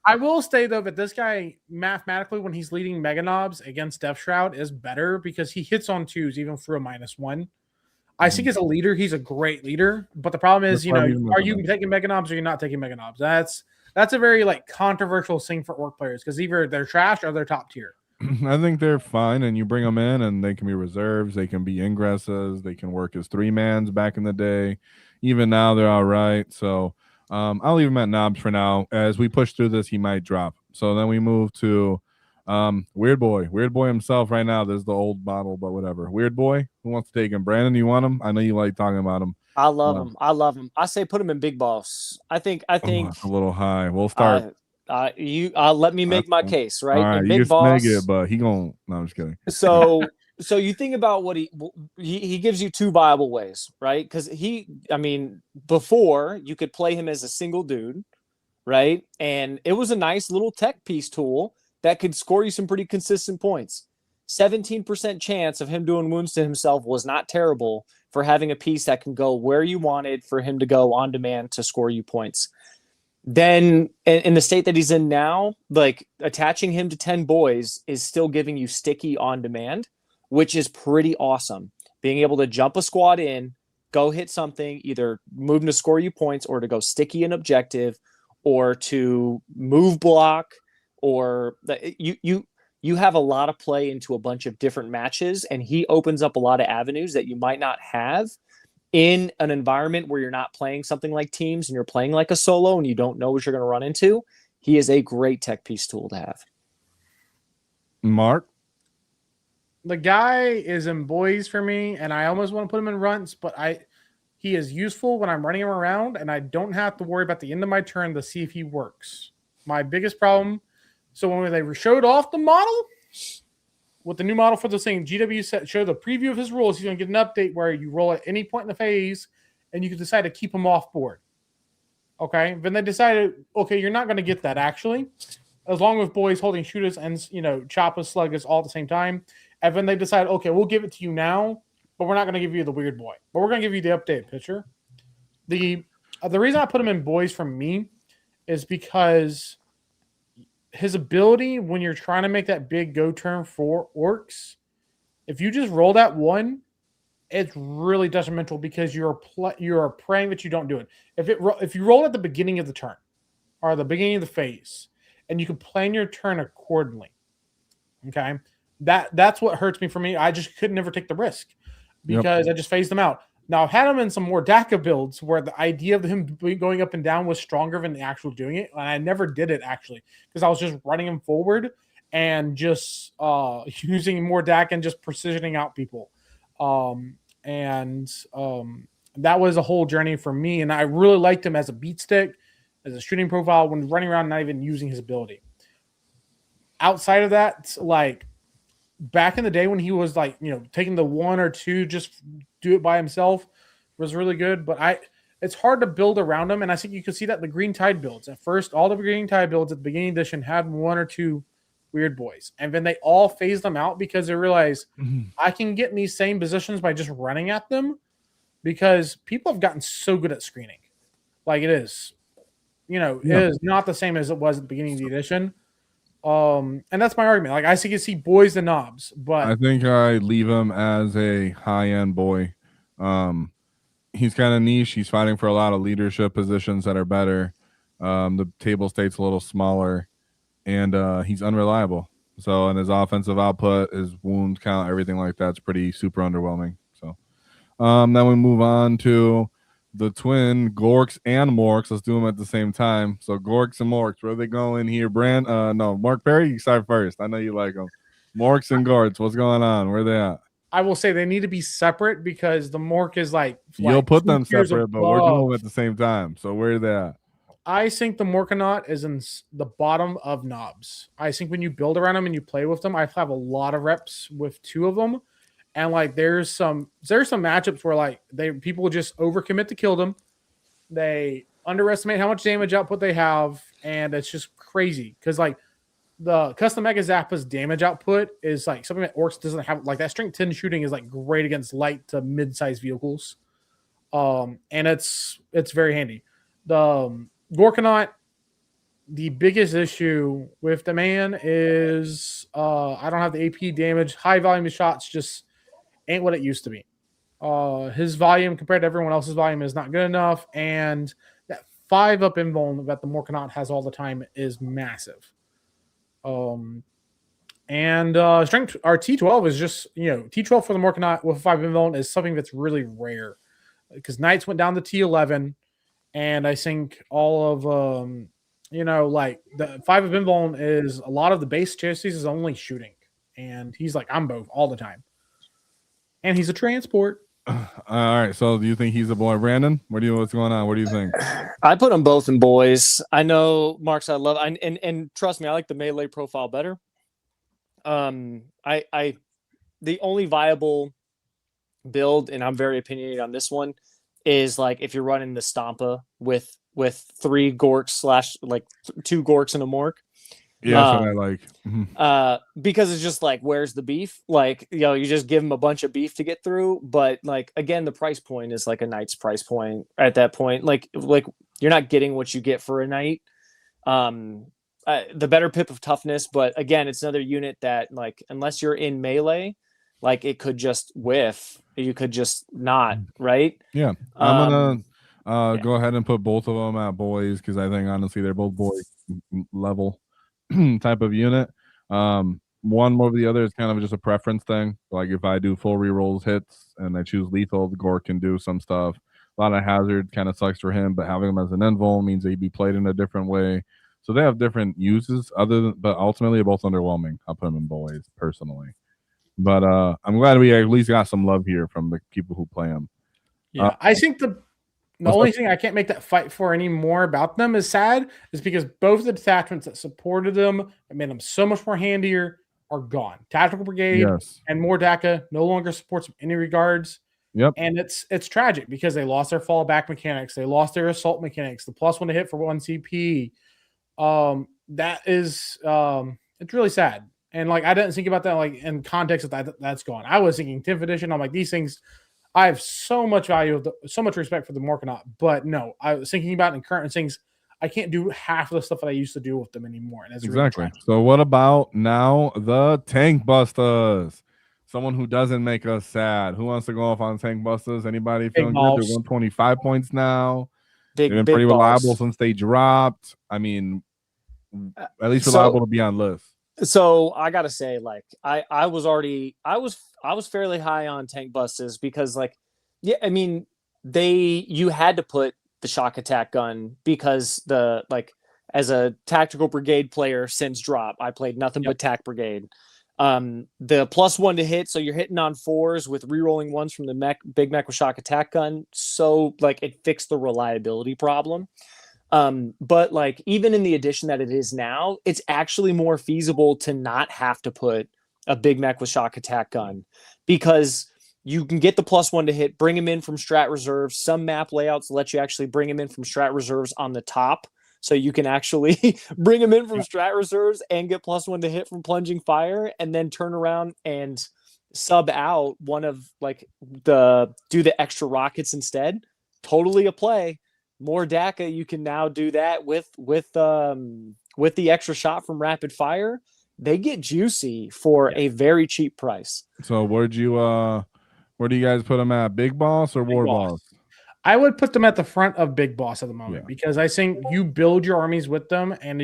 I will say, though, that this guy, mathematically, when he's leading Mega Knobs against Death Shroud, is better because he hits on 2s even through a -1. I think as a leader, he's a great leader. But the problem is, are you taking Mega Knobs or you're not taking Mega Knobs? That's a very controversial thing for Orc players because either they're trash or they're top tier. I think they're fine, and you bring them in, and they can be reserves. They can be ingresses. They can work as 3-mans back in the day. Even now, they're all right. So I'll leave him at knobs for now. As we push through this, he might drop. So then we move to Weird Boy. Weird Boy himself right now. There's the old bottle, but whatever. Weird Boy, who wants to take him? Brandon, you want him? I know you like talking about him. I love him. I love him. I say put him in Big Boss. I think a little high. We'll start. Let me make my case, right? All right, Big Boss. Make it, but he gon'. No, I'm just kidding. So So you think about what he gives you two viable ways, right? Because before you could play him as a single dude, right? And it was a nice little tech piece tool that could score you some pretty consistent points. 17% chance of him doing wounds to himself was not terrible for having a piece that can go where you wanted for him to go on demand to score you points. Then in the state that he's in now, like attaching him to 10 boys is still giving you sticky on demand, which is pretty awesome. Being able to jump a squad in, go hit something, either move to score you points or to go sticky and objective or to move block, or you have a lot of play into a bunch of different matches, and he opens up a lot of avenues that you might not have in an environment where you're not playing something like teams and you're playing like a solo and you don't know what you're going to run into. He is a great tech piece tool to have. Mark? The guy is in boys for me, and I almost want to put him in runts, but he is useful when I'm running him around, and I don't have to worry about the end of my turn to see if he works. My biggest problem, so when they showed off the model, with the new model for the thing, GW showed the preview of his rules. He's going to get an update where you roll at any point in the phase, and you can decide to keep him off board. Okay? Then they decided, okay, you're not going to get that, actually, as long as boys holding shooters and, Choppa Sluggas all at the same time. And then they decided, okay, we'll give it to you now, but we're not going to give you the weird boy. But we're going to give you the updated picture. The reason I put him in boys for me is because his ability when you're trying to make that big go turn for Orks, if you just roll that one, it's really detrimental because you're praying that you don't do it. If you roll at the beginning of the turn or the beginning of the phase, and you can plan your turn accordingly, okay, that's what hurts me. For me, I just could never take the risk because I just phased them out. Now, I've had him in some more DACA builds where the idea of him going up and down was stronger than the actual doing it. And I never did it, actually, because I was just running him forward and just using more DACA and just precisioning out people. That was a whole journey for me. And I really liked him as a beat stick, as a shooting profile, when running around, not even using his ability. Outside of that, like, back in the day when he was like, taking the one or two, just do it by himself, was really good. But it's hard to build around him. And I think you can see that in the Green Tide builds. At first, all the Green Tide builds at the beginning edition had one or two weird boys. And then they all phased them out because they realized I can get in these same positions by just running at them, because people have gotten so good at screening. Like, it is, it is not the same as it was at the beginning of the edition. And that's my argument. Like, I can see boys and knobs, but I think I leave him as a high-end boy. He's kind of niche. He's fighting for a lot of leadership positions that are better. The table state's a little smaller, and he's unreliable. So, and his offensive output, his wound count, everything like that's pretty super underwhelming. So, then we move on to the twin Gorks and Morks. Let's do them at the same time. So Gorks and Morks, where are they going here? No, Mark Perry, you start first. I know you like them. Morks and Gorks, what's going on? Where are they at? I will say they need to be separate because the Mork is like you'll put them separate, but we're doing them at the same time. So where are they at? I think the Morkanaut is in the bottom of knobs. I think when you build around them and you play with them, I have a lot of reps with two of them. And like there's some matchups where like people just overcommit to kill them. They underestimate how much damage output they have, and it's just crazy because like the custom Mega Zappa's damage output is like something that Orks doesn't have. Like that strength 10 shooting is like great against light to mid-sized vehicles, and it's very handy. The Gorkanaut, the biggest issue with the man is I don't have the AP damage. High volume of shots just ain't what it used to be. His volume compared to everyone else's volume is not good enough, and that 5-up invuln that the Morkanaut has all the time is massive. Strength our T12 is just T12 for the Morkanaut with 5 invuln is something that's really rare because Knights went down to T11, and I think all of like the 5-up invuln is a lot of the base chassis is only shooting, and he's like I'm both all the time. And he's a transport. All right. So do you think he's a boy? Brandon, what's going on? What do you think? I put them both in boys. I know Mark's I love and trust me, I like the melee profile better. I only viable build, and I'm very opinionated on this one, is like if you're running the Stampa with 3 Gorks / like 2 Gorks and a Mork. Yeah, that's what I like. Because it's just like, where's the beef? Like, you know, you just give them a bunch of beef to get through. But like, again, the price point is like a knight's price point at that point. Like you're not getting what you get for a knight. The better pip of toughness, but again, it's another unit that, like, unless you're in melee, like it could just whiff. You could just not, right? Yeah, I'm gonna go ahead and put both of them at boys because I think honestly they're both boy level type of unit. One over the other is kind of just a preference thing. Like if I do full rerolls hits and I choose lethal, the Gore can do some stuff. A lot of hazard kind of sucks for him, but having him as an invul means that he'd be played in a different way. So they have different uses, but ultimately they're both underwhelming. I'll put them in boys personally. But I'm glad we at least got some love here from the people who play them. Yeah, I think the only thing I can't make that fight for anymore about them is sad is because both of the detachments that supported them and made them so much more handier are gone. Tactical Brigade and Mordaka no longer supports them in any regards. Yep. And it's tragic because they lost their fallback mechanics. They lost their assault mechanics, the +1 to hit for 1 CP. That is it's really sad. And like I didn't think about that like in context of that's gone. I was thinking 10th edition. I'm like, these things, I have so much value, so much respect for the Morkanaut, but no, I was thinking about in current things, I can't do half of the stuff that I used to do with them anymore. And that's exactly. Really so what about now the Tank Busters? Someone who doesn't make us sad. Who wants to go off on Tank Busters? Anybody feeling good? They're 125 points now. They've been pretty reliable since they dropped. I mean, at least reliable to be on lists. So I gotta say, like, I was fairly high on Tank Busters because, like, yeah, I mean, you had to put the shock attack gun because as a tactical brigade player since drop, I played nothing but tac brigade. The +1 to hit, so you're hitting on 4s with rerolling 1s from the big mech with shock attack gun. So like it fixed the reliability problem. But like even in the edition that it is now, it's actually more feasible to not have to put a big mech with shock attack gun because you can get the +1 to hit, bring him in from strat reserves. Some map layouts let you actually bring him in from strat reserves on the top. So you can actually bring him in from strat reserves and get +1 to hit from plunging fire, and then turn around and sub out one of do the extra rockets instead. Totally a play. More DACA, you can now do that with the extra shot from rapid fire. They get juicy for a very cheap price. So where do you guys put them at? Big Boss or War Boss? I would put them at the front of Big Boss at the moment because I think you build your armies with them, and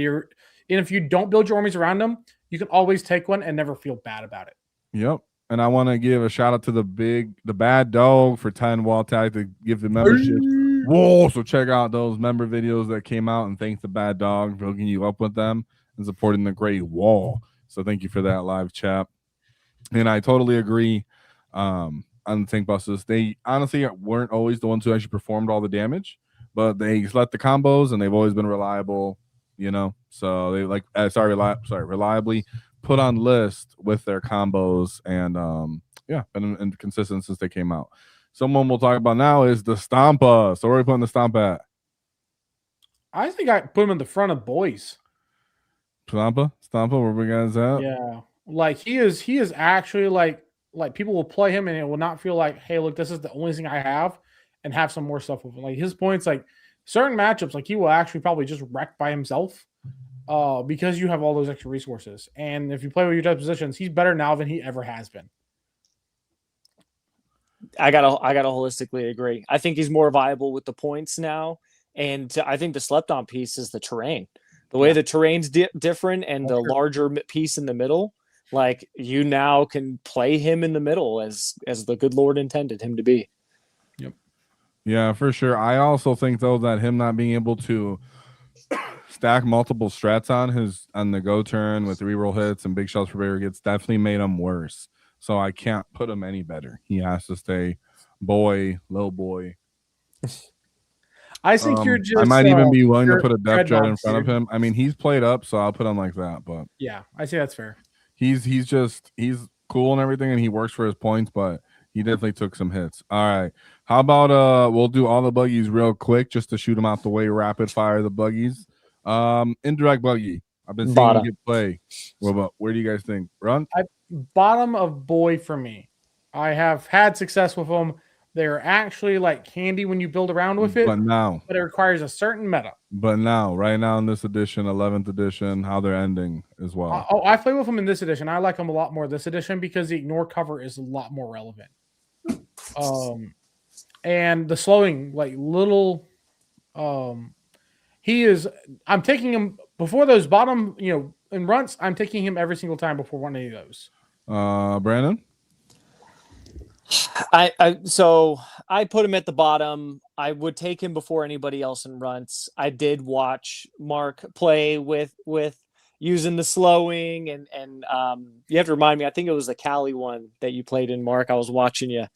if you don't build your armies around them, you can always take one and never feel bad about it. Yep. And I want to give a shout out to the bad dog for 10 wall tag to give the membership. Whoa! So check out those member videos that came out, and thanks to Bad Dog for hooking you up with them and supporting the Great Wall. So thank you for that live chat. And I totally agree. On the Tank Busters, they honestly weren't always the ones who actually performed all the damage, but they let the combos and they've always been reliable, you know. So they reliably put on list with their combos and been consistent since they came out. Someone we'll talk about now is the Stampa. So where are we putting the Stampa at? I think I put him in the front of boys. Stampa, where we guys at? Yeah, like he is actually like people will play him and it will not feel like, hey, look, this is the only thing I have, and have some more stuff with him. Like his points, like certain matchups, like he will actually probably just wreck by himself, because you have all those extra resources. And if you play with your type positions, he's better now than he ever has been. I gotta holistically agree. I think he's more viable with the points now, and I think the slept on piece is the terrain. The way the terrain's different and the larger piece in the middle. Like you now can play him in the middle as the good Lord intended him to be. Yep. Yeah, for sure. I also think though that him not being able to stack multiple strats on the go turn with reroll hits and big shots for barricades definitely made him worse. So I can't put him any better. He has to stay low boy. I think you're just. I might even be willing to put a Death Dread in front of him. I mean, he's played up, so I'll put him like that. But yeah, I say that's fair. He's cool and everything, and he works for his points, but he definitely took some hits. All right. How about we'll do all the buggies real quick just to shoot them out the way, rapid fire the buggies. Indirect buggy. I've been seeing him get play. Where do you guys think? Run? Bottom of boy for me. I have had success with them. They're actually like candy when you build around with it. But it requires a certain meta. But now, right now in this edition, 11th edition, how they're ending as well. I play with them in this edition. I like them a lot more this edition because the ignore cover is a lot more relevant. And the slowing, like little, he is. I'm taking him before those bottom, in runts. I'm taking him every single time before one of those. Brandon. So I put him at the bottom. I would take him before anybody else in runts. I did watch Mark play with using the slowing and you have to remind me. I think it was the Cali one that you played in, Mark. I was watching you.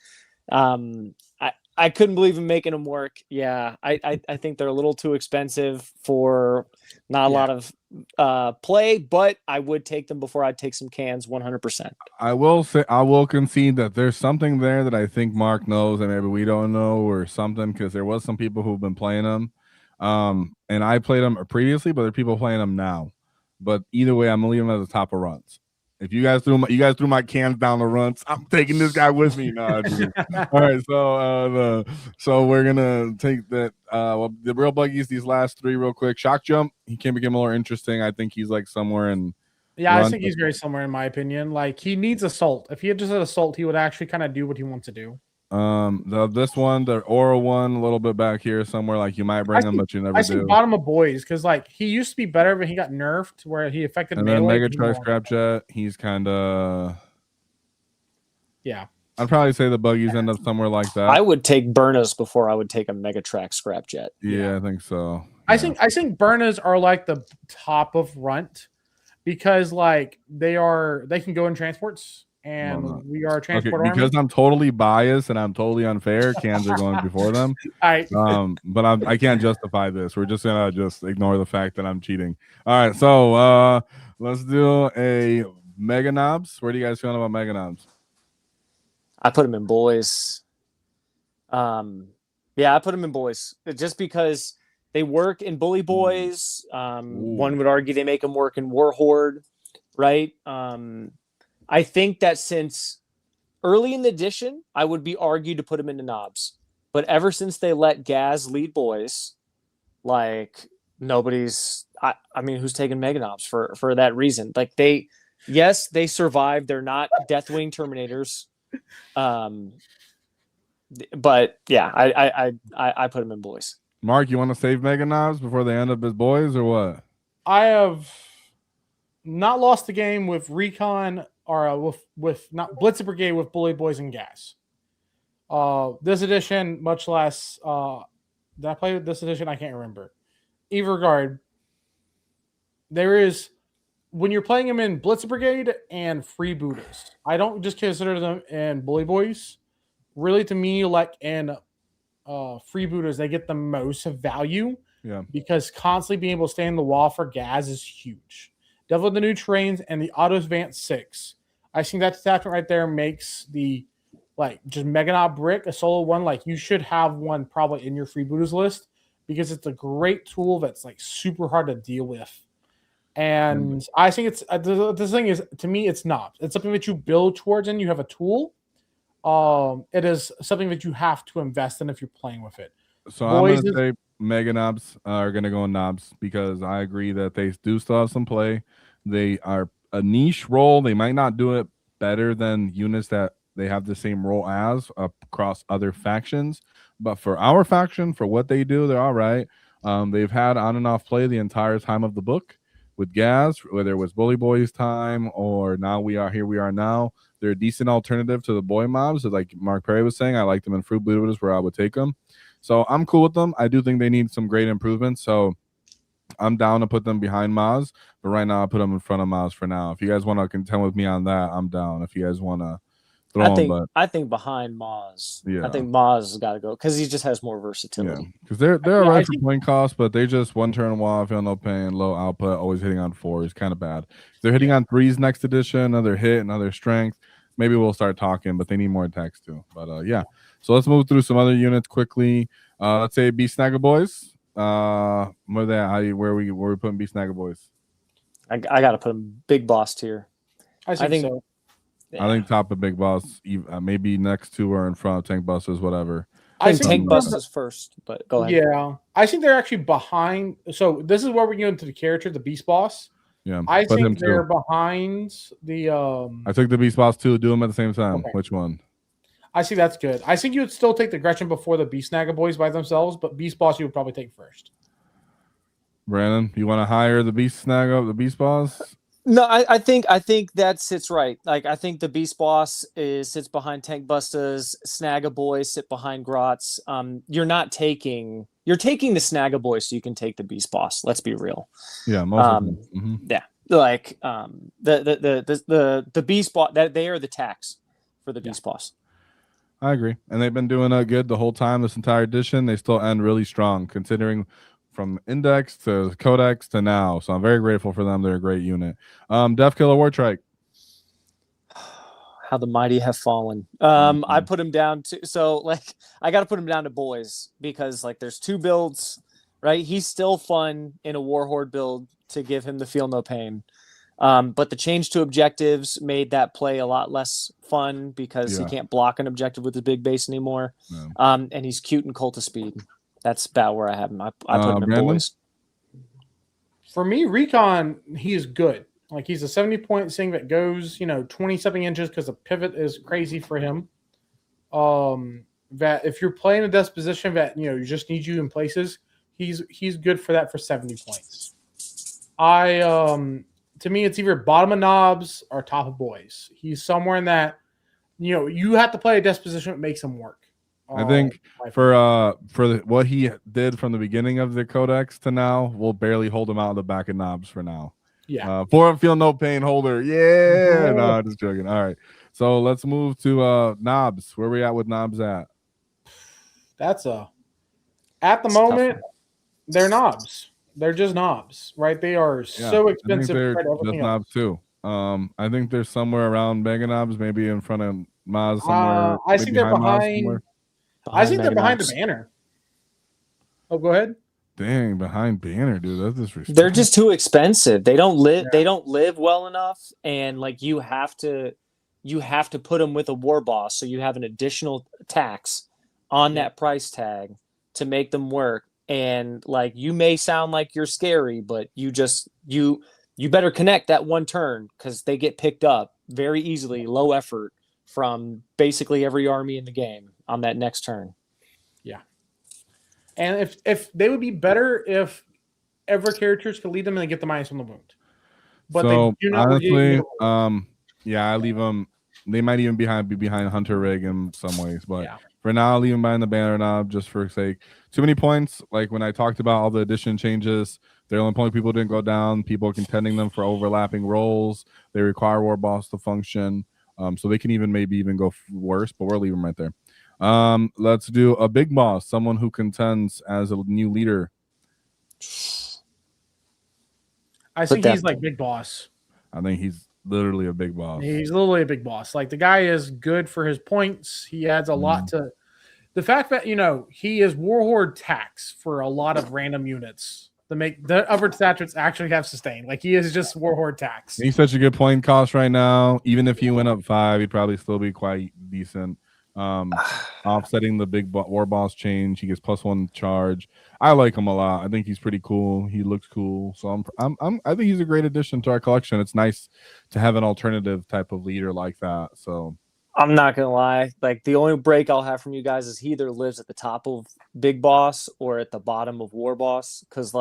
I couldn't believe him making them work. Yeah, I think they're a little too expensive for not a lot of play, but I would take them before I'd take some cans 100%. I will concede that there's something there that I think Mark knows and maybe we don't know or something, because there was some people who've been playing them. And I played them previously, but there are people playing them now. But either way, I'm gonna leave them at the top of runs. If you guys threw my cans down the runs, I'm taking this guy with me. No, all right, so we're gonna take that. The real buggies, these last three, real quick. Shock jump, he can become more interesting. I think he's like somewhere in. Yeah, I think he's very similar in my opinion. Like he needs assault. If he had just had assault, he would actually kind of do what he wants to do. This one, the aura one, a little bit back here somewhere. Like you might bring him, but you never do. I think bottom of boys because like he used to be better, but he got nerfed where he affected. And then Mega Truck Scrapjet, he's kind of. Yeah, I'd probably say the buggies end up somewhere like that. I would take Burners before I would take a Mega Track Scrapjet. Yeah, I think so. Yeah. I think Burners are like the top of runt because like they can go in transports. And we are transport army. Because I'm totally biased and I'm totally unfair. Cans are going before them. But I can't justify this. We're just gonna ignore the fact that I'm cheating. All right, so let's do a Mega Knobs. Where do you guys feel about Mega Knobs? I put them in boys. I put them in boys just because they work in Bully Boys. One would argue they make them work in War Horde, right? I think that since early in the edition, I would be argued to put him into knobs. But ever since they let Gaz lead boys, like nobody's who's taking Mega Knobs for that reason? Like they survived. They're not Deathwing Terminators. But yeah, I put him in boys. Mark, you want to save Mega Knobs before they end up as boys or what? I have not lost the game with Recon or with not Blitzer Brigade with Bully Boys and Gas. This edition, much less. Did I play with this edition? I can't remember. Either regard, there is when you're playing them in Blitzer Brigade and Freebooters. I don't just consider them in Bully Boys. Really, to me, like in Freebooters, they get the most value. Yeah. Because constantly being able to stay in the wall for Gaz is huge. Devil of the New Terrains and the Auto Advance 6. I think that detachment right there makes the just Mega Knob Brick a solo one. Like you should have one probably in your freebooters list because it's a great tool that's like super hard to deal with. And I think it's the thing is, to me, it's knobs. It's something that you build towards and you have a tool. It is something that you have to invest in if you're playing with it. So I'm going to say Mega Knobs are going to go in knobs because I agree that they do still have some play. They are a niche role. They might not do it better than units that they have the same role as across other factions. But for our faction, for what they do, they're all right. They've had on and off play the entire time of the book with Gaz, whether it was Bully Boys time or now we are now. They're a decent alternative to the boy mobs. Like Mark Perry was saying, I like them in Fruit Booters where I would take them. So I'm cool with them. I do think they need some great improvements. So I'm down to put them behind Maz, but right now I put them in front of Maz for now. If you guys want to contend with me on that, I'm down. If you guys want to throw them, I think behind Maz. Yeah, I think Maz has got to go because he just has more versatility. Because they're all right for point cost, but they just one turn wall, feel no pain, low output, always hitting on 4s, kind of bad. If they're hitting on 3s next edition, another hit, another strength. maybe we'll start talking, but they need more attacks too. But yeah. So let's move through some other units quickly. Let's say Beast Snagger Boys. Where they at? Where we putting Beast Snagger Boys? I gotta put him big boss tier. I think so. Yeah. I think top of Big Boss, maybe next two or in front of Tank Busters, whatever. I think Tank Busters first, but go ahead. Yeah, I think they're actually behind. So this is where we get into the character, the Beast Boss. Yeah, I think they're behind the. I took the Beast Boss too. Do them at the same time. Okay. Which one? I see that's good. I think you would still take the Gretchen before the Beast Snagger Boys by themselves, but Beast Boss you would probably take first. Brandon, you want to hire the Beast Snagger, the Beast Boss? No, I think that sits right. Like I think the Beast Boss sits behind Tank Busters, Snagga Boys sit behind Grots. You're taking the Snagga Boys so you can take the Beast Boss. Let's be real. Yeah, most of them. Mm-hmm. Yeah, like the Beast Boss, that they are the tax for the Beast Boss. I agree, and they've been doing good the whole time. This entire edition, they still end really strong considering. From Index to Codex to now. So I'm very grateful for them. They're a great unit. Death Killer Wartrike. How the mighty have fallen. I put him down to I got to put him down to boys because there's two builds, right? He's still fun in a Warhorde build to give him the feel no pain. But the change to objectives made that play a lot less fun because he can't block an objective with his big base anymore. Yeah. And he's cute and Cult of Speed. That's about where I have him. I put him in boys. For me, Recon, he is good. He's a 70-point thing that goes, 20-something inches because the pivot is crazy for him. That if you're playing a disposition that, you just need you in places, he's good for that for 70 points. To me, it's either bottom of knobs or top of boys. He's somewhere in that, you have to play a disposition that makes him work. I think for what he did from the beginning of the Codex to now, we'll barely hold him out of the back of knobs for now. Yeah. For Feel No Pain holder. Yeah. No, just joking. All right. So let's move to knobs. Where we at with knobs at? At the moment, they're knobs. They're just knobs, right? They are so expensive. They're just knobs too. I think they're somewhere around Mega Knobs, maybe in front of Maz somewhere. I think they're behind. I think they're behind the banner. Oh, go ahead. Dang, behind banner, dude. That's disrespectful. They're just too expensive. They don't live. Yeah. They don't live well enough, and you have to put them with a war boss, so you have an additional tax on that price tag to make them work. And you may sound like you're scary, but you better connect that one turn because they get picked up very easily, low effort from basically every army in the game on that next turn. Yeah. And if they would be better if every characters could lead them and they get the minus on the wound. But so, they do not honestly, I leave them. They might even be behind Hunter Rig in some ways, but for now, I'll leave them behind the banner knob just for sake. Too many points. Like when I talked about all the addition changes, they're only point people didn't go down. People are contending them for overlapping roles. They require War Boss to function. So they can maybe go worse, but we'll leave them right there. Let's do a big boss, someone who contends as a new leader. I think he's big boss. I think he's literally a big boss. He's literally a big boss. The guy is good for his points. He adds a lot to the fact that he is Warhorde tax for a lot of random units. To make the upper statutes actually have sustain. He is just Warhorde tax. He's such a good point cost right now. Even if he went up 5, he'd probably still be quite decent. Offsetting the big war boss change, he gets +1 charge. I like him a lot. I think he's pretty cool. He looks cool. So I think he's a great addition to our collection. It's nice to have an alternative type of leader like that. So I'm not gonna lie. The only break I'll have from you guys is he either lives at the top of Big Boss or at the bottom of War Boss. Because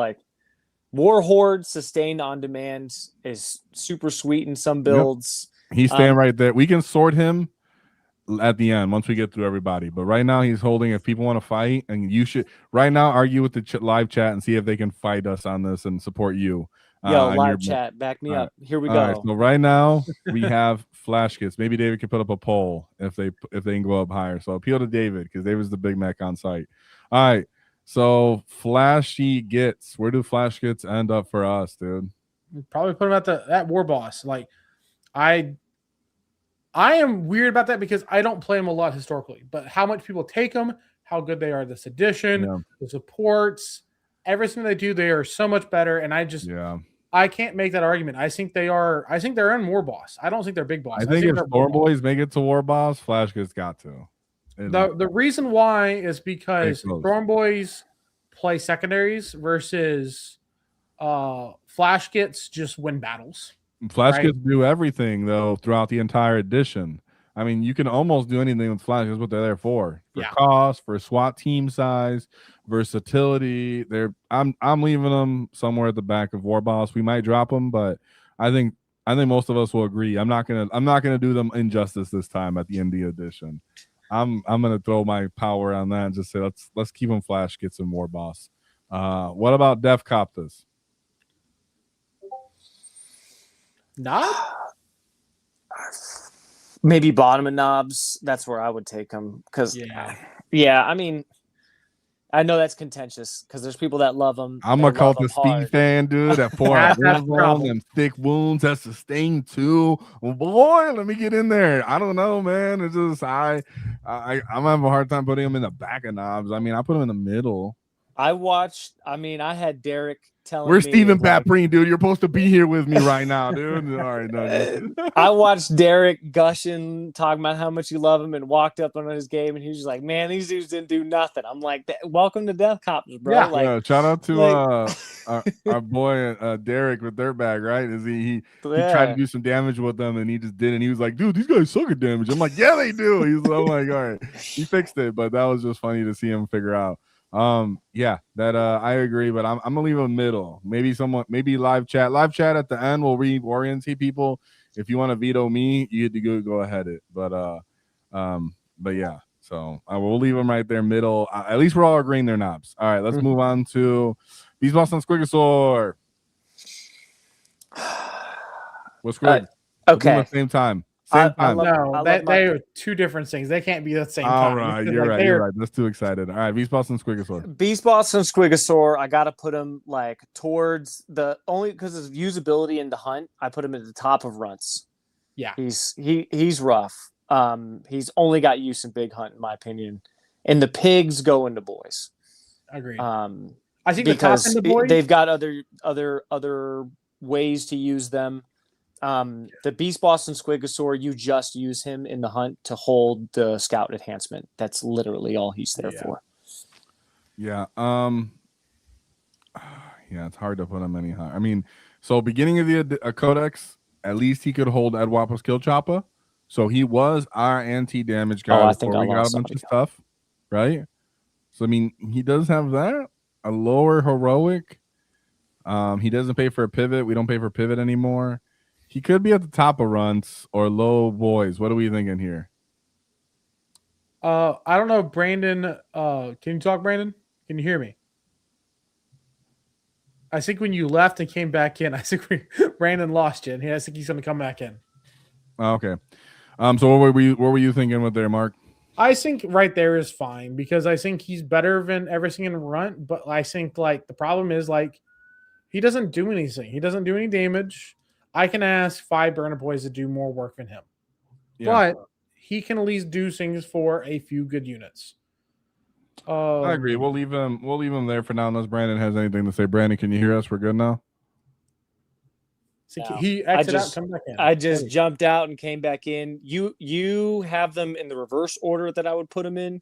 Warhorde sustained on demand is super sweet in some builds. Yep. He's staying right there. We can sort him at the end once we get through everybody. But right now he's holding. If people want to fight, and you should right now argue with the live chat and see if they can fight us on this and support you. Yo, live chat, back me up. Here we go. Right, so right now we have flash kits. Maybe David can put up a poll if they can go up higher. So appeal to David because David's the big Mac on site. All right. So flashy gets. Where do flash kits end up for us, dude? Probably put them at that war boss. I am weird about that because I don't play them a lot historically, but how much people take them, how good they are this edition, the supports, everything they do, they are so much better. And I can't make that argument. I think they're in War Boss. I don't think they're Big Boss. I think if Storm Boys make it to War Boss, Flash gets got to. The reason why is because Storm Boys play secondaries versus Flash gets just win battles. Flash gets do everything though throughout the entire edition. I mean, you can almost do anything with Flash. That's what they're there for cost, for SWAT team size, versatility. I'm leaving them somewhere at the back of War Boss. We might drop them, but I think most of us will agree. I'm not gonna do them injustice this time at the MD edition. I'm gonna throw my power on that and just say let's keep them Flash, get some War Boss. What about Def Coptas? Knob? Maybe bottom of knobs. That's where I would take them. Because, I mean, I know that's contentious because there's people that love them. I'm a cult of speed fan, dude. That pour out them thick wounds, that sustain too. Well, boy, let me get in there. I don't know, man. It's just I'm having a hard time putting them in the back of knobs. I mean, I put them in the middle. I had Derek telling We're Stephen Paprine, dude. You're supposed to be here with me right now, dude. All right, no. I watched Derek gushing, talking about how much you love him, and walked up on his game, and he was just like, "Man, these dudes didn't do nothing." I'm like, "Welcome to Death Cops, bro." Yeah, shout out to our boy Derek with Dirtbag, right? He tried to do some damage with them, and he just didn't. He was like, "Dude, these guys suck at damage." I'm like, "Yeah, they do." He's like, "All right." He fixed it, but that was just funny to see him figure out. I agree, but I'm gonna leave a middle. Maybe live chat at the end will reorientate people. If you want to veto me, you get to go ahead but yeah, so I will leave them right there middle. At least we're all agreeing they're knobs. All right, let's move on to Beast Boss and Squigosaur. What's good? Okay, at the same time. They are two different things. They can't be the same time. All right, you're right. That's too excited. All right, Beast Boss and Squigosaur. Beast Boss and Squigosaur, I got to put him like towards only because of usability in the hunt. I put him at the top of runts. Yeah, he's rough. He's only got use in big hunt, in my opinion. And the pigs go into boys. Agreed. I think because they've got other ways to use them. The Beast Boss and Squigosaur, you just use him in the hunt to hold the scout enhancement. That's literally all he's there for. Yeah. It's hard to put him any higher. I mean, so beginning of the codex, at least he could hold Edwapa's Kill Choppa. So he was our anti-damage guy before we got a bunch of stuff, right? So I mean, he does have that. A lower heroic. He doesn't pay for a pivot. We don't pay for pivot anymore. He could be at the top of runts or low boys. What are we thinking here? I don't know, Brandon. Can you talk, Brandon? Can you hear me? I think when you left and came back in, I think Brandon lost you, and I think he's going to come back in. Okay. So what were you thinking with there, Mark? I think right there is fine because I think he's better than everything in runt, but I think like the problem is like he doesn't do anything. He doesn't do any damage. I can ask 5 burner boys to do more work than him. Yeah. But he can at least do things for a few good units. I agree. We'll leave him there for now unless Brandon has anything to say. Brandon, can you hear us? We're good now. So he exited out, come back in. I just jumped out and came back in. You have them in the reverse order that I would put them in,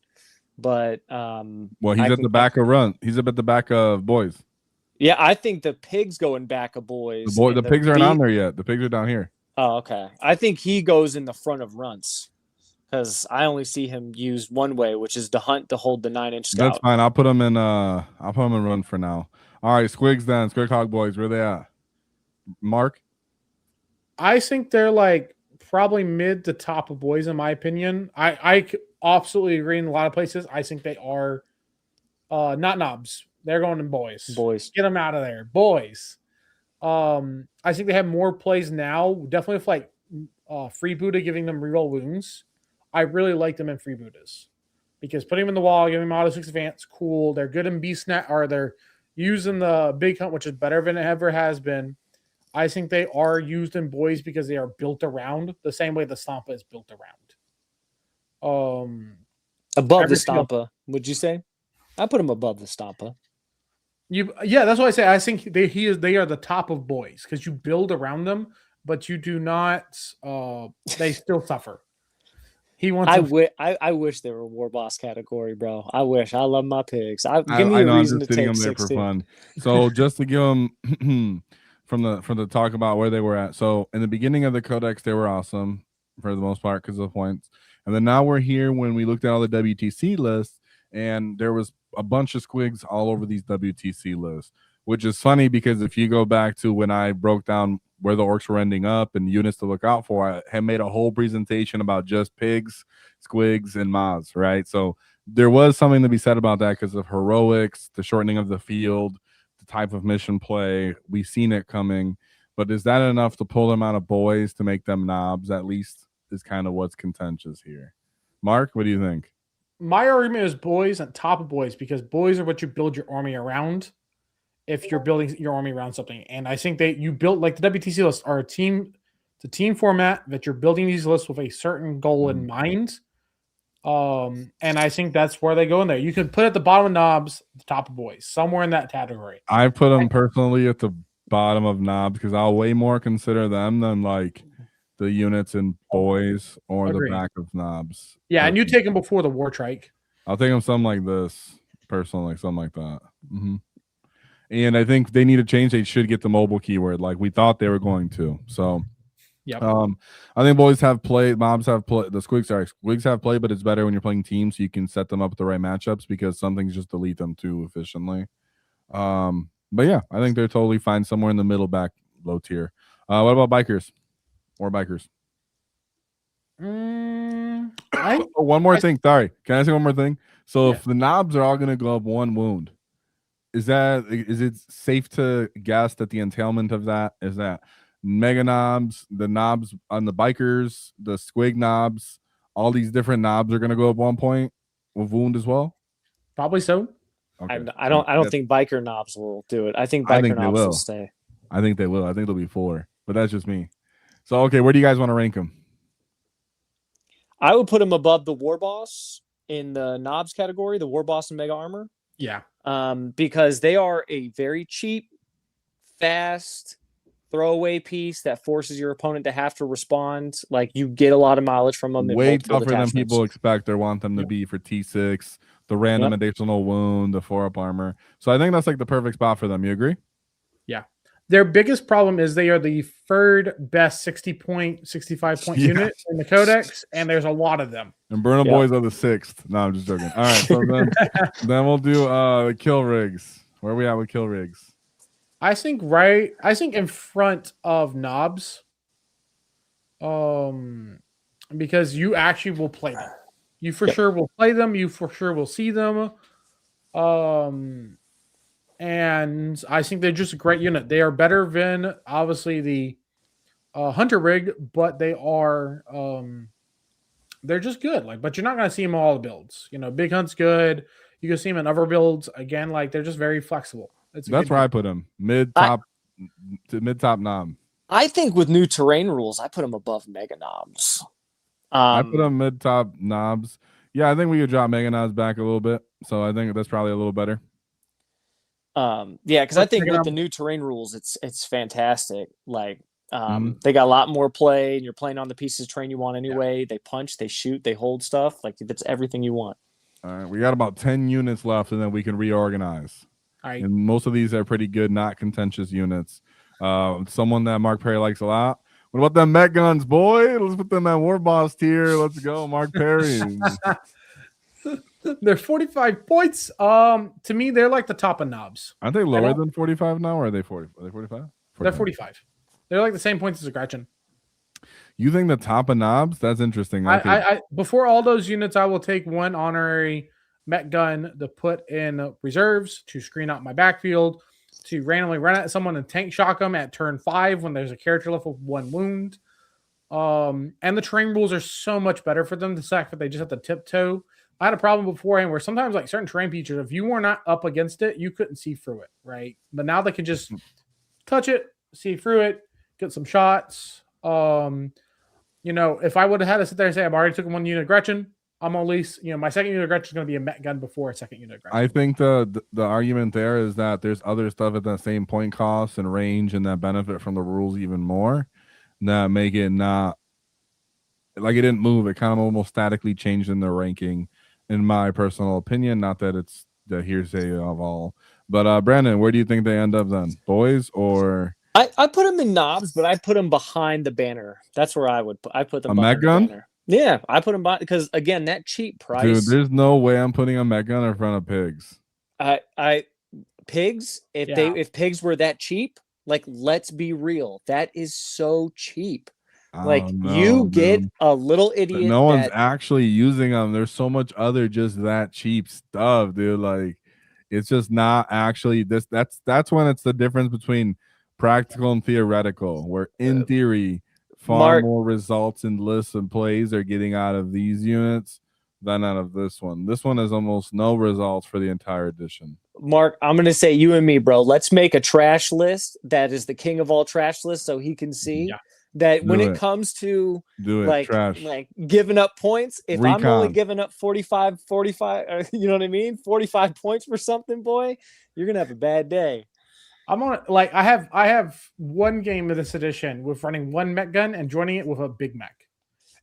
but well, he's at the back of run. He's up at the back of boys. Yeah, I think the pigs go in back of boys. The pigs aren't on there yet. The pigs are down here. Oh, okay. I think he goes in the front of runts because I only see him used one way, which is to hunt to hold the 9-inch scout. That's fine. I'll put him in run for now. All right, Squigs then. Squig Hog boys, where they at? Mark? I think they're like probably mid to top of boys in my opinion. I absolutely agree in a lot of places. I think they are not knobs. They're going in boys. Boys. Get them out of there. Boys. I think they have more plays now. Definitely with like free Buddha giving them reroll wounds. I really like them in free Buddhas. Because putting them in the wall, giving them auto 6 advance, cool. They're good in beast net, or they're using the big hunt, which is better than it ever has been. I think they are used in boys because they are built around the same way the Stampa is built around. Above the everything else- Stampa, would you say? I put him above the Stampa. Yeah, that's what I say. I think they are the top of boys because you build around them, but you do not. They still suffer. He wants. I wish they were War Boss category, bro. I wish. I love my pigs. Give me I a know I'm reason just to sitting take them there 60. for fun. So just to give them from the talk about where they were at. So in the beginning of the codex, they were awesome for the most part because of the points. And then now we're here when we looked at all the WTC lists, and there was a bunch of squigs all over these WTC lists, which is funny because if you go back to when I broke down where the orcs were ending up and units to look out for, I had made a whole presentation about just pigs, squigs, and mods, right? So there was something to be said about that because of heroics, the shortening of the field, the type of mission play. We've seen it coming, but is that enough to pull them out of boys to make them knobs? At least is kind of what's contentious here. Mark, what do you think? My argument is boys on top of boys because boys are what you build your army around. If you're building your army around something, and I think you built like the WTC lists are it's a team format that you're building these lists with a certain goal in mind. And I think that's where they go in there. You can put at the bottom of knobs, the top of boys, somewhere in that category. I put them personally at the bottom of knobs because I'll way more consider them than like the units in boys or Agreed. the back of knobs. Yeah, and you take them before the war trike. I'll take them something like this, personally, something like that. And I think they need to change. They should get the mobile keyword like we thought they were going to. So, I think boys have played, mobs have played, the squigs have played, but it's better when you're playing teams so you can set them up with the right matchups because some things just delete them too efficiently. But yeah, I think they're totally fine somewhere in the middle back low tier. What about bikers or bikers? One more thing. Sorry. Can I say one more thing? So if the knobs are all going to go up one wound, is it safe to guess that the entailment of that is that mega knobs, the knobs on the bikers, the squig knobs, all these different knobs are going to go up 1 point with wound as well? Probably so. Okay. I don't think biker knobs will do it. I think biker knobs will stay. I think they will. I think they'll be 4, but that's just me. So, okay, where do you guys want to rank them? I would put them above the War Boss in the knobs category, the War Boss and Mega Armor. Yeah. Because they are a very cheap, fast throwaway piece that forces your opponent to have to respond. Like you get a lot of mileage from them. Way tougher than people expect or want them to be for T6, the random additional wound, the 4-up armor. So I think that's like the perfect spot for them. You agree? Yeah. Their biggest problem is they are the third best 65 point unit in the codex, and there's a lot of them. And Burner Boys are the 6th. No, I'm just joking. All right, so then we'll do kill rigs. Where are we at with kill rigs? I think in front of knobs. Because you actually will play them. You for sure will play them, you for sure will see them. And I think they're just a great unit. They are better than obviously the Hunter rig, but they are they're just good. Like, but you're not going to see them in all the builds. You know, Big Hunt's good. You can see them in other builds. Again, like they're just very flexible. That's where I put them. Mid top knob. I think with new terrain rules, I put them above mega knobs. I put them mid top knobs. Yeah, I think we could drop mega knobs back a little bit. So I think that's probably a little better. Yeah, because I think with the new terrain rules, it's fantastic. Like they got a lot more play, and you're playing on the pieces of terrain you want anyway. Yeah. They punch, they shoot, they hold stuff. Like it's everything you want. All right, we got about 10 units left, and then we can reorganize. All right. And most of these are pretty good, not contentious units. Someone that Mark Perry likes a lot. What about them Met guns, boy? Let's put them at War Boss tier. Let's go, Mark Perry. They're 45 points. To me, they're like the top of knobs. Aren't they lower than 45 now, or are they 40? Are they 45? They're 45. They're like the same points as a Gretchen. You think the top of knobs? That's interesting. I before all those units, I will take one honorary Met gun to put in reserves to screen out my backfield, to randomly run at someone and tank shock them at turn 5 when there's a character left with 1 wound. And the terrain rules are so much better for them. The fact that they just have to tiptoe. I had a problem beforehand where sometimes like certain terrain features, if you were not up against it, you couldn't see through it, right? But now they can just touch it, see through it, get some shots. If I would have had to sit there and say I'm already took one unit of Gretchen, I'm at least, my second unit of Gretchen is going to be a Met gun before a second unit of Gretchen. I think the argument there is that there's other stuff at the same point cost and range and that benefit from the rules even more that make it not like it didn't move. It kind of almost statically changed in the ranking, in my personal opinion. Not that it's the hearsay of all, but Brandon, where do you think they end up then? Boys or? I put them in knobs, but I put them behind the banner. That's where I put them. A behind Met gun? the banner. Yeah, I put them behind because again, that cheap price. Dude, there's no way I'm putting a Met gun in front of pigs. Pigs. If pigs were that cheap, like let's be real, that is so cheap. Like you get a little idiot. No one's actually using them. There's so much other just that cheap stuff, dude. Like it's just not actually this. That's when it's the difference between practical and theoretical, where in theory far more results and lists and plays are getting out of these units than out of this one. This one has almost no results for the entire edition. Mark, I'm gonna say you and me, bro. Let's make a trash list that is the king of all trash lists, so he can see that when it comes to like giving up points. If I'm only giving up 45, you know what I mean? 45 points for something, boy, you're gonna have a bad day. I'm on like I have one game of this edition with running one mech gun and joining it with a big mech.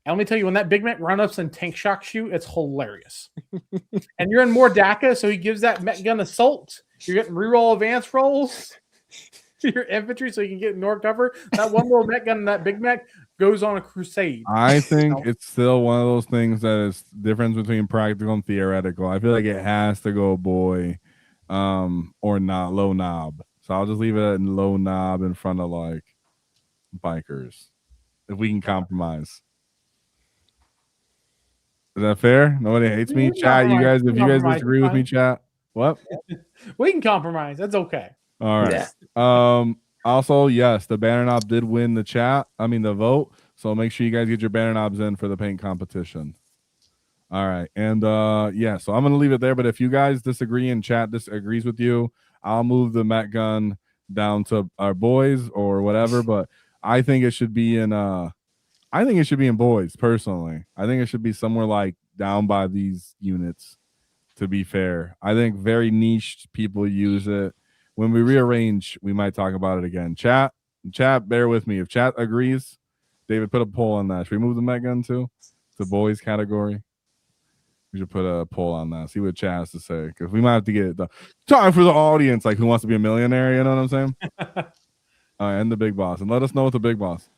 And let me tell you, when that big mech run-ups and tank shocks you, it's hilarious. And you're in more DACA, so he gives that mech gun assault. You're getting reroll advance rolls to your infantry so you can get more cover. That one little mech gun and that big mech goes on a crusade. I think it's still one of those things that is difference between practical and theoretical. I feel like it has to go boy or not low knob. So I'll just leave it at low knob in front of like bikers. If we can compromise. Is that fair? Nobody hates me? Chat, you guys, if you guys disagree with me, chat. What? We can compromise. That's okay. All right. Yeah. Also, yes, the banner knob did win the vote. So make sure you guys get your banner knobs in for the paint competition. All right. And so I'm gonna leave it there. But if you guys disagree and chat disagrees with you, I'll move the Met gun down to our boys or whatever. But I think it should be in boys, personally. I think it should be somewhere like down by these units, to be fair. I think very niche people use it. When we rearrange, we might talk about it again. Chat, bear with me. If chat agrees, David, put a poll on that. Should we move the Met gun to boys category? We should put a poll on that. See what chat has to say. Because we might have to get the time for the audience, like who wants to be a millionaire, you know what I'm saying? All right, and the big boss. And let us know what the big boss.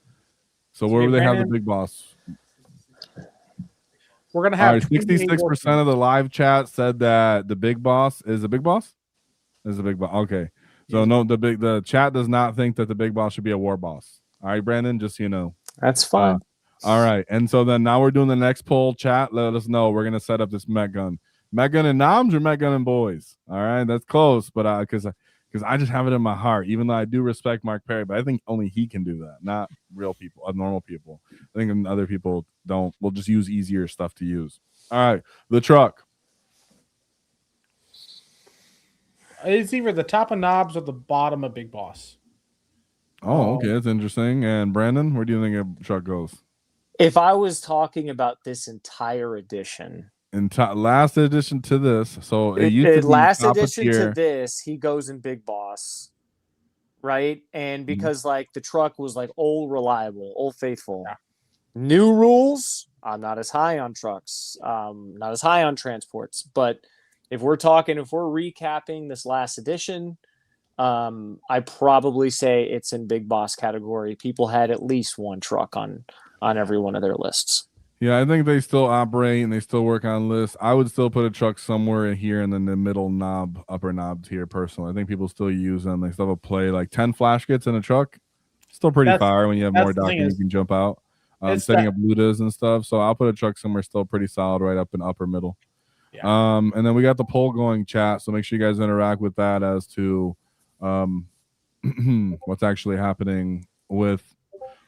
So where would they have the big boss? We're gonna have 66% of the live chat said that the big boss is the big boss. Is the big boss? Okay, so no, the chat does not think that the big boss should be a war boss. All right, Brandon, just so you know. That's fine. All right, and so then now we're doing the next poll. Chat, let us know. We're gonna set up this Met gun and noms or Met gun and boys. All right, that's close, but because I just have it in my heart, even though I do respect Mark Perry, but I think only he can do that, not real people, normal people. I think other people don't. We'll just use easier stuff to use. All right, the truck. It's either the top of knobs or the bottom of big boss. Oh, okay, that's interesting. And Brandon, where do you think a truck goes? If I was talking about this entire edition, last edition to this, so it used to be last edition to this, he goes in big boss, right? And because like the truck was like old reliable, old faithful. Yeah. New rules, I'm not as high on trucks, not as high on transports. But if we're recapping this last edition, I probably say it's in big boss category. People had at least one truck on every one of their lists. Yeah, I think they still operate and they still work on lists. I would still put a truck somewhere in here and then the middle knob, upper knob tier personally. I think people still use them. They still have a play like 10 flash kits in a truck. Still pretty fire when you have more documents you can jump out. Setting up ludas and stuff. So I'll put a truck somewhere still pretty solid right up in upper middle. Yeah. And then we got the poll going, chat. So make sure you guys interact with that as to what's actually happening with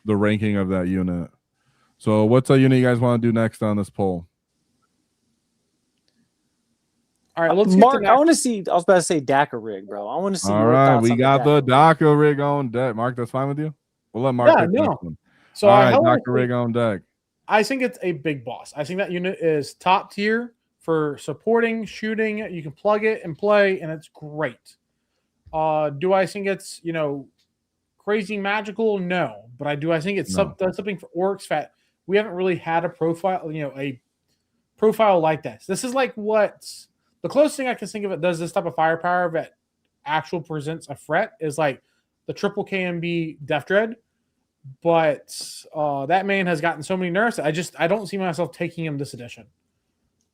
the ranking of that unit. So what's a unit you guys want to do next on this poll? All right, let's Mark, get to I want to see. I was about to say DACA rig, bro. I want to see. All your right, thoughts we on got the DACA DACA rig on deck. Mark, that's fine with you? We'll let Mark Yeah, pick the no. next one. So All I right, highlighted- DACA rig on deck. I think it's a big boss. I think that unit is top tier for supporting, shooting. You can plug it and play, and it's great. Do I think it's crazy magical? No, but I think it's does something for Orks that we haven't really had a profile. A profile like this. This is like what the closest thing I can think of it does this type of firepower that actual presents a threat is like the triple KMB Death Dread. But that man has gotten so many nerfs. I don't see myself taking him this edition.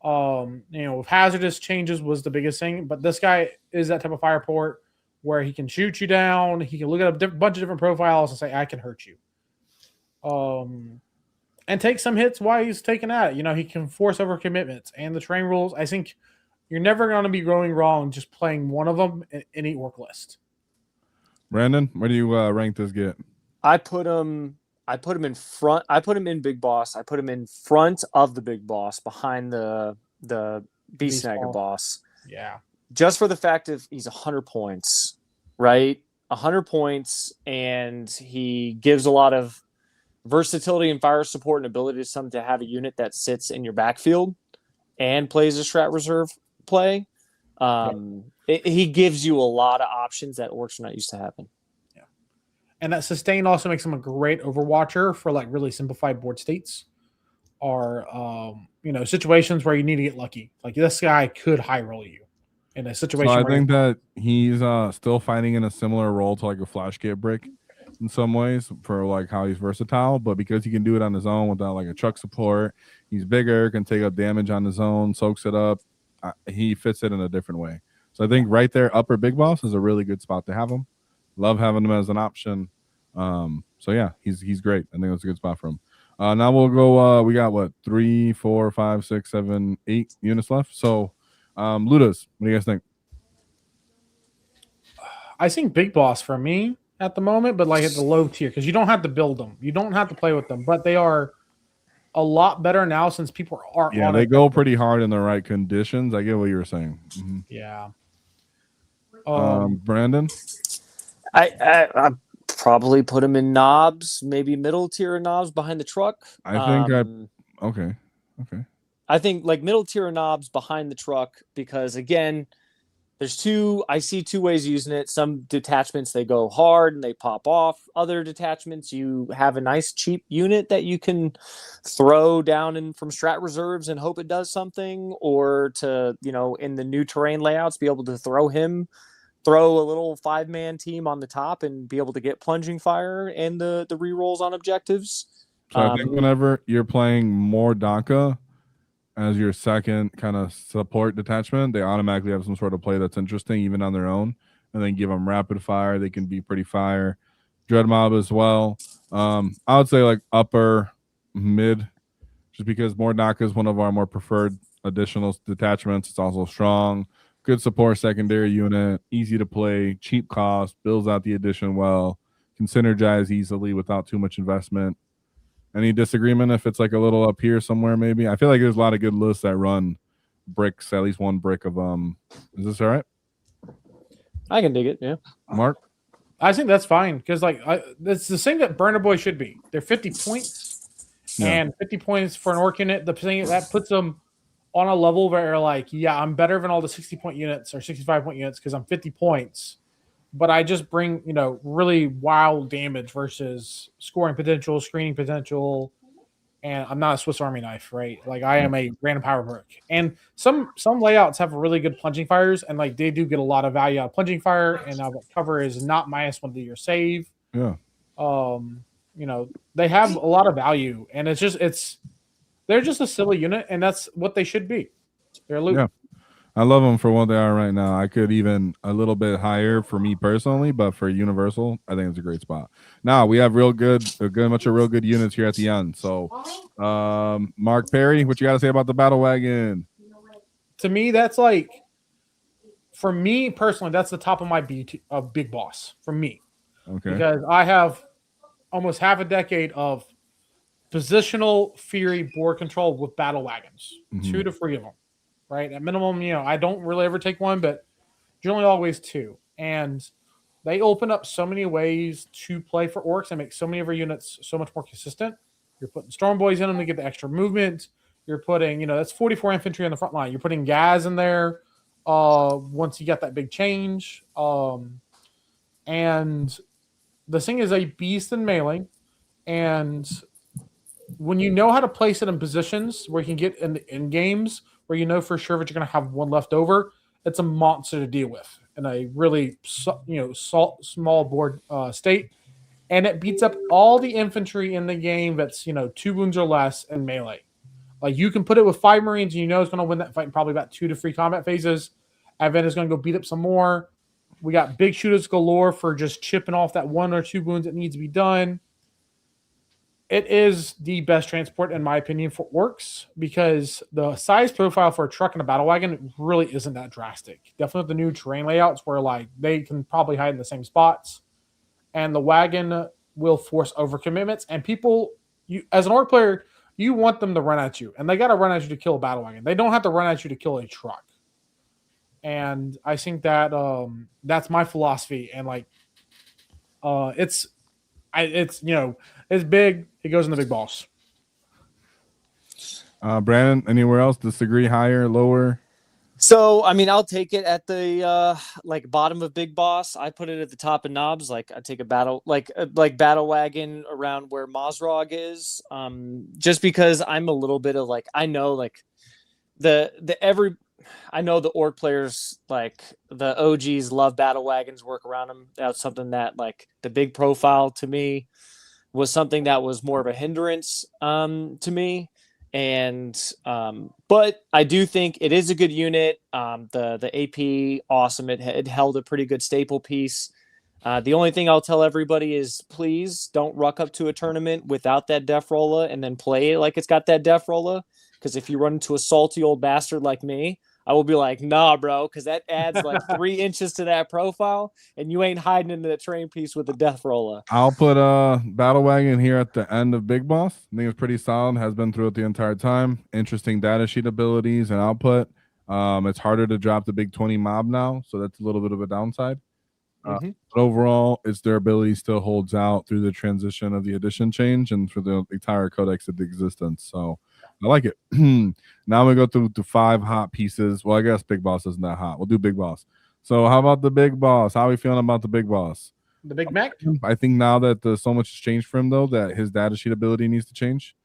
Hazardous changes was the biggest thing, but this guy is that type of fire port where he can shoot you down. He can look at a bunch of different profiles and say, I can hurt you. And take some hits while he's taking at it. He can force over commitments and the terrain rules. I think you're never going to be going wrong just playing one of them in any orc list. Brandon, where do you rank this get? I put him in front. I put him in Big Boss. I put him in front of the Big Boss, behind the Beast Snagger boss. Yeah. Just for the fact of he's 100 points, right? 100 points, and he gives a lot of versatility and fire support and ability to have a unit that sits in your backfield and plays a strat reserve play. He gives you a lot of options that Orcs are not used to having. Yeah, and that sustain also makes him a great overwatcher for like really simplified board states or situations where you need to get lucky. Like this guy could high roll you in a situation. So I think that he's still fighting in a similar role to like a flash kit brick in some ways for like how he's versatile, but because he can do it on his own without like a truck support, he's bigger, can take up damage on his own, soaks it up. He fits it in a different way. So I think right there, upper Big Boss is a really good spot to have him. Love having him as an option. So yeah, he's great. I think that's a good spot for him. Now we'll go. We got what 3, 4, 5, 6, 7, 8 units left. So Ludas, what do you guys think? I think Big Boss for me at the moment, but like at the low tier, because you don't have to build them, you don't have to play with them, but they are a lot better now since people are. Yeah, they go pretty hard in the right conditions. I get what you were saying. Mm-hmm. Yeah. Brandon, I probably put him in knobs, maybe middle tier knobs behind the truck. I think okay. I think like middle tier knobs behind the truck because again, I see two ways of using it. Some detachments, they go hard and they pop off. Other detachments, you have a nice cheap unit that you can throw down from strat reserves and hope it does something, or to, in the new terrain layouts, be able to throw a little 5-man team on the top and be able to get plunging fire and the rerolls on objectives. So I think whenever you're playing more DACA as your second kind of support detachment, they automatically have some sort of play that's interesting even on their own, and then give them rapid fire. They can be pretty fire. Dread Mob as well. I would say like upper mid, just because more DACA is one of our more preferred additional detachments. It's also strong, good support secondary unit, easy to play, cheap cost, builds out the addition well, can synergize easily without too much investment. Any disagreement if it's like a little up here somewhere maybe? I feel like there's a lot of good lists that run bricks, at least one brick of is this all right? I can dig it, yeah. Mark? I think that's fine because it's the thing that Burner Boy should be. They're 50 points, and 50 points for an orc unit. The thing that puts them on a level where like, yeah, I'm better than all the 60-point units or 65-point units because I'm 50 points. But I just bring, really wild damage versus scoring potential, screening potential, and I'm not a Swiss Army knife, right? Like I am a random power brick. And some layouts have really good plunging fires, and like they do get a lot of value out of plunging fire, and cover is not -1 to your save. Yeah. They have a lot of value, and they're just a silly unit, and that's what they should be. They're loot. Yeah. I love them for what they are right now. I could even a little bit higher for me personally, but for Universal, I think it's a great spot. Now we have real good units here at the end. So, Mark Perry, what you got to say about the battle wagon? To me, that's like, for me personally, that's the top of my Big Boss for me. Okay. Because I have almost half a decade of positional theory board control with battle wagons, 2 to 3 of them. right? At minimum, I don't really ever take one, but generally always two. And they open up so many ways to play for Orks and make so many of our units so much more consistent. You're putting Storm Boys in them to get the extra movement. You're putting, that's 44 infantry on the front line. You're putting Gaz in there once you get that big change. And this thing is a beast in melee. And when you know how to place it in positions where you can get in the end games where you know for sure that you're going to have one left over, it's a monster to deal with in a really small board state, and it beats up all the infantry in the game that's 2 wounds or less in melee. Like you can put it with 5 Marines, and it's going to win that fight in probably about 2 to 3 combat phases. Advent is going to go beat up some more. We got big shooters galore for just chipping off that 1 or 2 wounds that needs to be done. It is the best transport, in my opinion, for Orks because the size profile for a truck and a battle wagon really isn't that drastic. Definitely the new terrain layouts where they can probably hide in the same spots, and the wagon will force overcommitments. And people, as an Ork player, you want them to run at you, and they got to run at you to kill a battle wagon. They don't have to run at you to kill a truck. And I think that that's my philosophy. And it's big. It goes in the big boss. Brandon, anywhere else? Disagree? Higher, lower? So, I mean, I'll take it at the bottom of Big Boss. I put it at the top of Knobs. I take a battle battle wagon around where Mozrog is. Just because I'm a little bit of I know I know the Ork players, the OGs, love battle wagons, work around them. That's something that the big profile to me was something that was more of a hindrance to me. And but I do think it is a good unit. The AP, awesome. It held a pretty good staple piece. The only thing I'll tell everybody is please don't ruck up to a tournament without that def rolla and then play it like it's got that def rolla. Because if you run into a salty old bastard like me, I will be like, nah, bro, because that adds 3 inches to that profile, and you ain't hiding into the terrain piece with the death rolla. I'll put Battle Wagon here at the end of Big Boss. I think it's pretty solid, has been through it the entire time. Interesting data sheet abilities and output. It's harder to drop the big 20 mob now, so that's a little bit of a downside. But overall, its durability still holds out through the transition of the edition change and for the entire codex of the existence. So I like it. Now we go through to 5 hot pieces. Well, I guess Big Boss isn't that hot. We'll do Big Boss. So how about the Big Boss? How are we feeling about the Big Boss? The Big Mac? I think now that so much has changed for him, though, that his data sheet ability needs to change.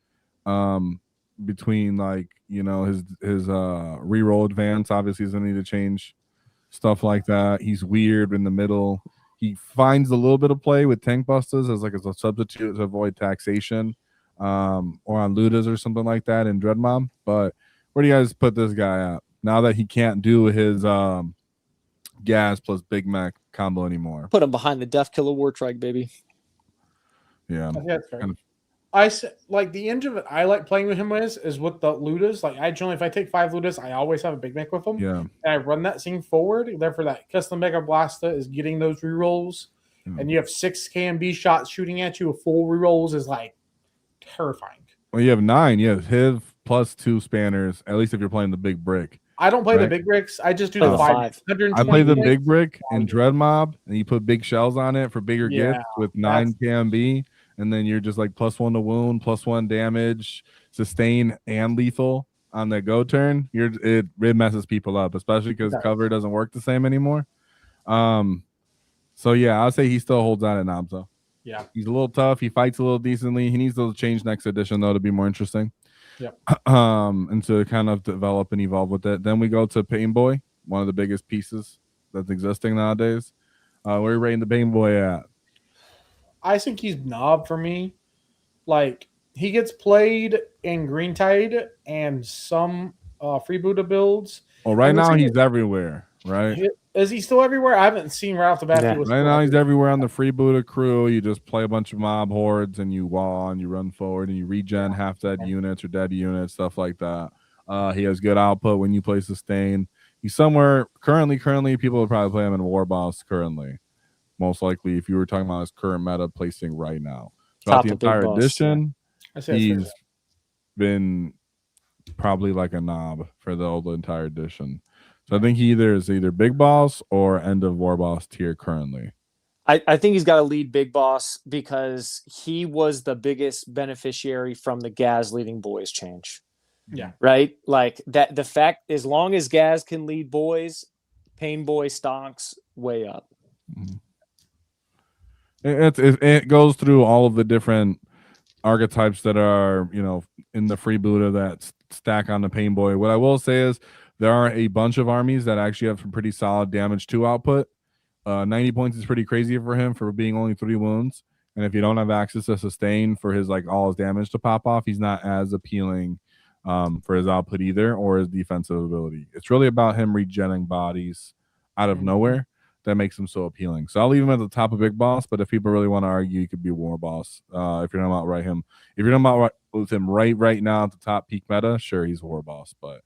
Between his reroll advance obviously is gonna need to change. Stuff like that. He's weird in the middle. He finds a little bit of play with tank busters as a substitute to avoid taxation. Or on Ludas or something like that in Dread Mob. But where do you guys put this guy at now that he can't do his gas plus Big Mac combo anymore? Put him behind the Death Killer War Trike, baby. Yeah, that's fair. I the engine that I like playing with him is with the Ludas. I generally, if I take 5 Ludas, I always have a Big Mac with them. Yeah, and I run that scene forward. Therefore, that custom Mega Blaster is getting those rerolls, and you have 6 KMB shots shooting at you with full rerolls is terrifying. Well, you have 9. You have HIV plus 2 spanners. At least if you're playing the big brick. I don't play the big bricks. I just do the 5. I play the big brick in Dread Mob, and you put big shells on it for bigger gifts with 9 KMB, and then you're just +1 to wound, +1 damage, sustain, and lethal on the go turn. It messes people up, especially because cover doesn't work the same anymore. So yeah, I'll say he still holds on at Knobs though. Yeah, he's a little tough. He fights a little decently. He needs to change next edition though to be more interesting. Yeah. And to kind of develop and evolve with it. Then we go to Pain Boy, one of the biggest pieces that's existing nowadays. Where are you rating the Pain Boy at? I think he's Knob for me. He gets played in Green Tide and some Freebooter builds. Well, right now he's everywhere, right? Is he still everywhere? I haven't seen right off the bat. Yeah. Right now he's everywhere on the Freebooter crew. You just play a bunch of mob hordes and you wall and you run forward and you regen half dead units or dead units, stuff like that. He has good output when you play sustain. He's somewhere currently people would probably play him in Warboss currently. Most likely if you were talking about his current meta placing right now. Throughout the entire edition, he's been probably like a knob for the entire edition. So I think he is either Big Boss or end of War Boss tier currently. I think he's got to lead Big Boss because he was the biggest beneficiary from the Gaz leading boys change. Yeah. Right? Like that, the fact, as long as Gaz can lead boys, Pain Boy stocks way up. It goes through all of the different archetypes that are, in the freebooter that stack on the Pain Boy. What I will say is there are a bunch of armies that actually have some pretty solid damage 2 output. 90 points is pretty crazy for him for being only 3 wounds. And if you don't have access to sustain for his all his damage to pop off, he's not as appealing for his output either, or his defensive ability. It's really about him regenning bodies out of nowhere that makes him so appealing. So I'll leave him at the top of Big Boss, but if people really want to argue, he could be War Boss. If you're not about him, if you're not about with him right now at the top peak meta, sure, he's War Boss. But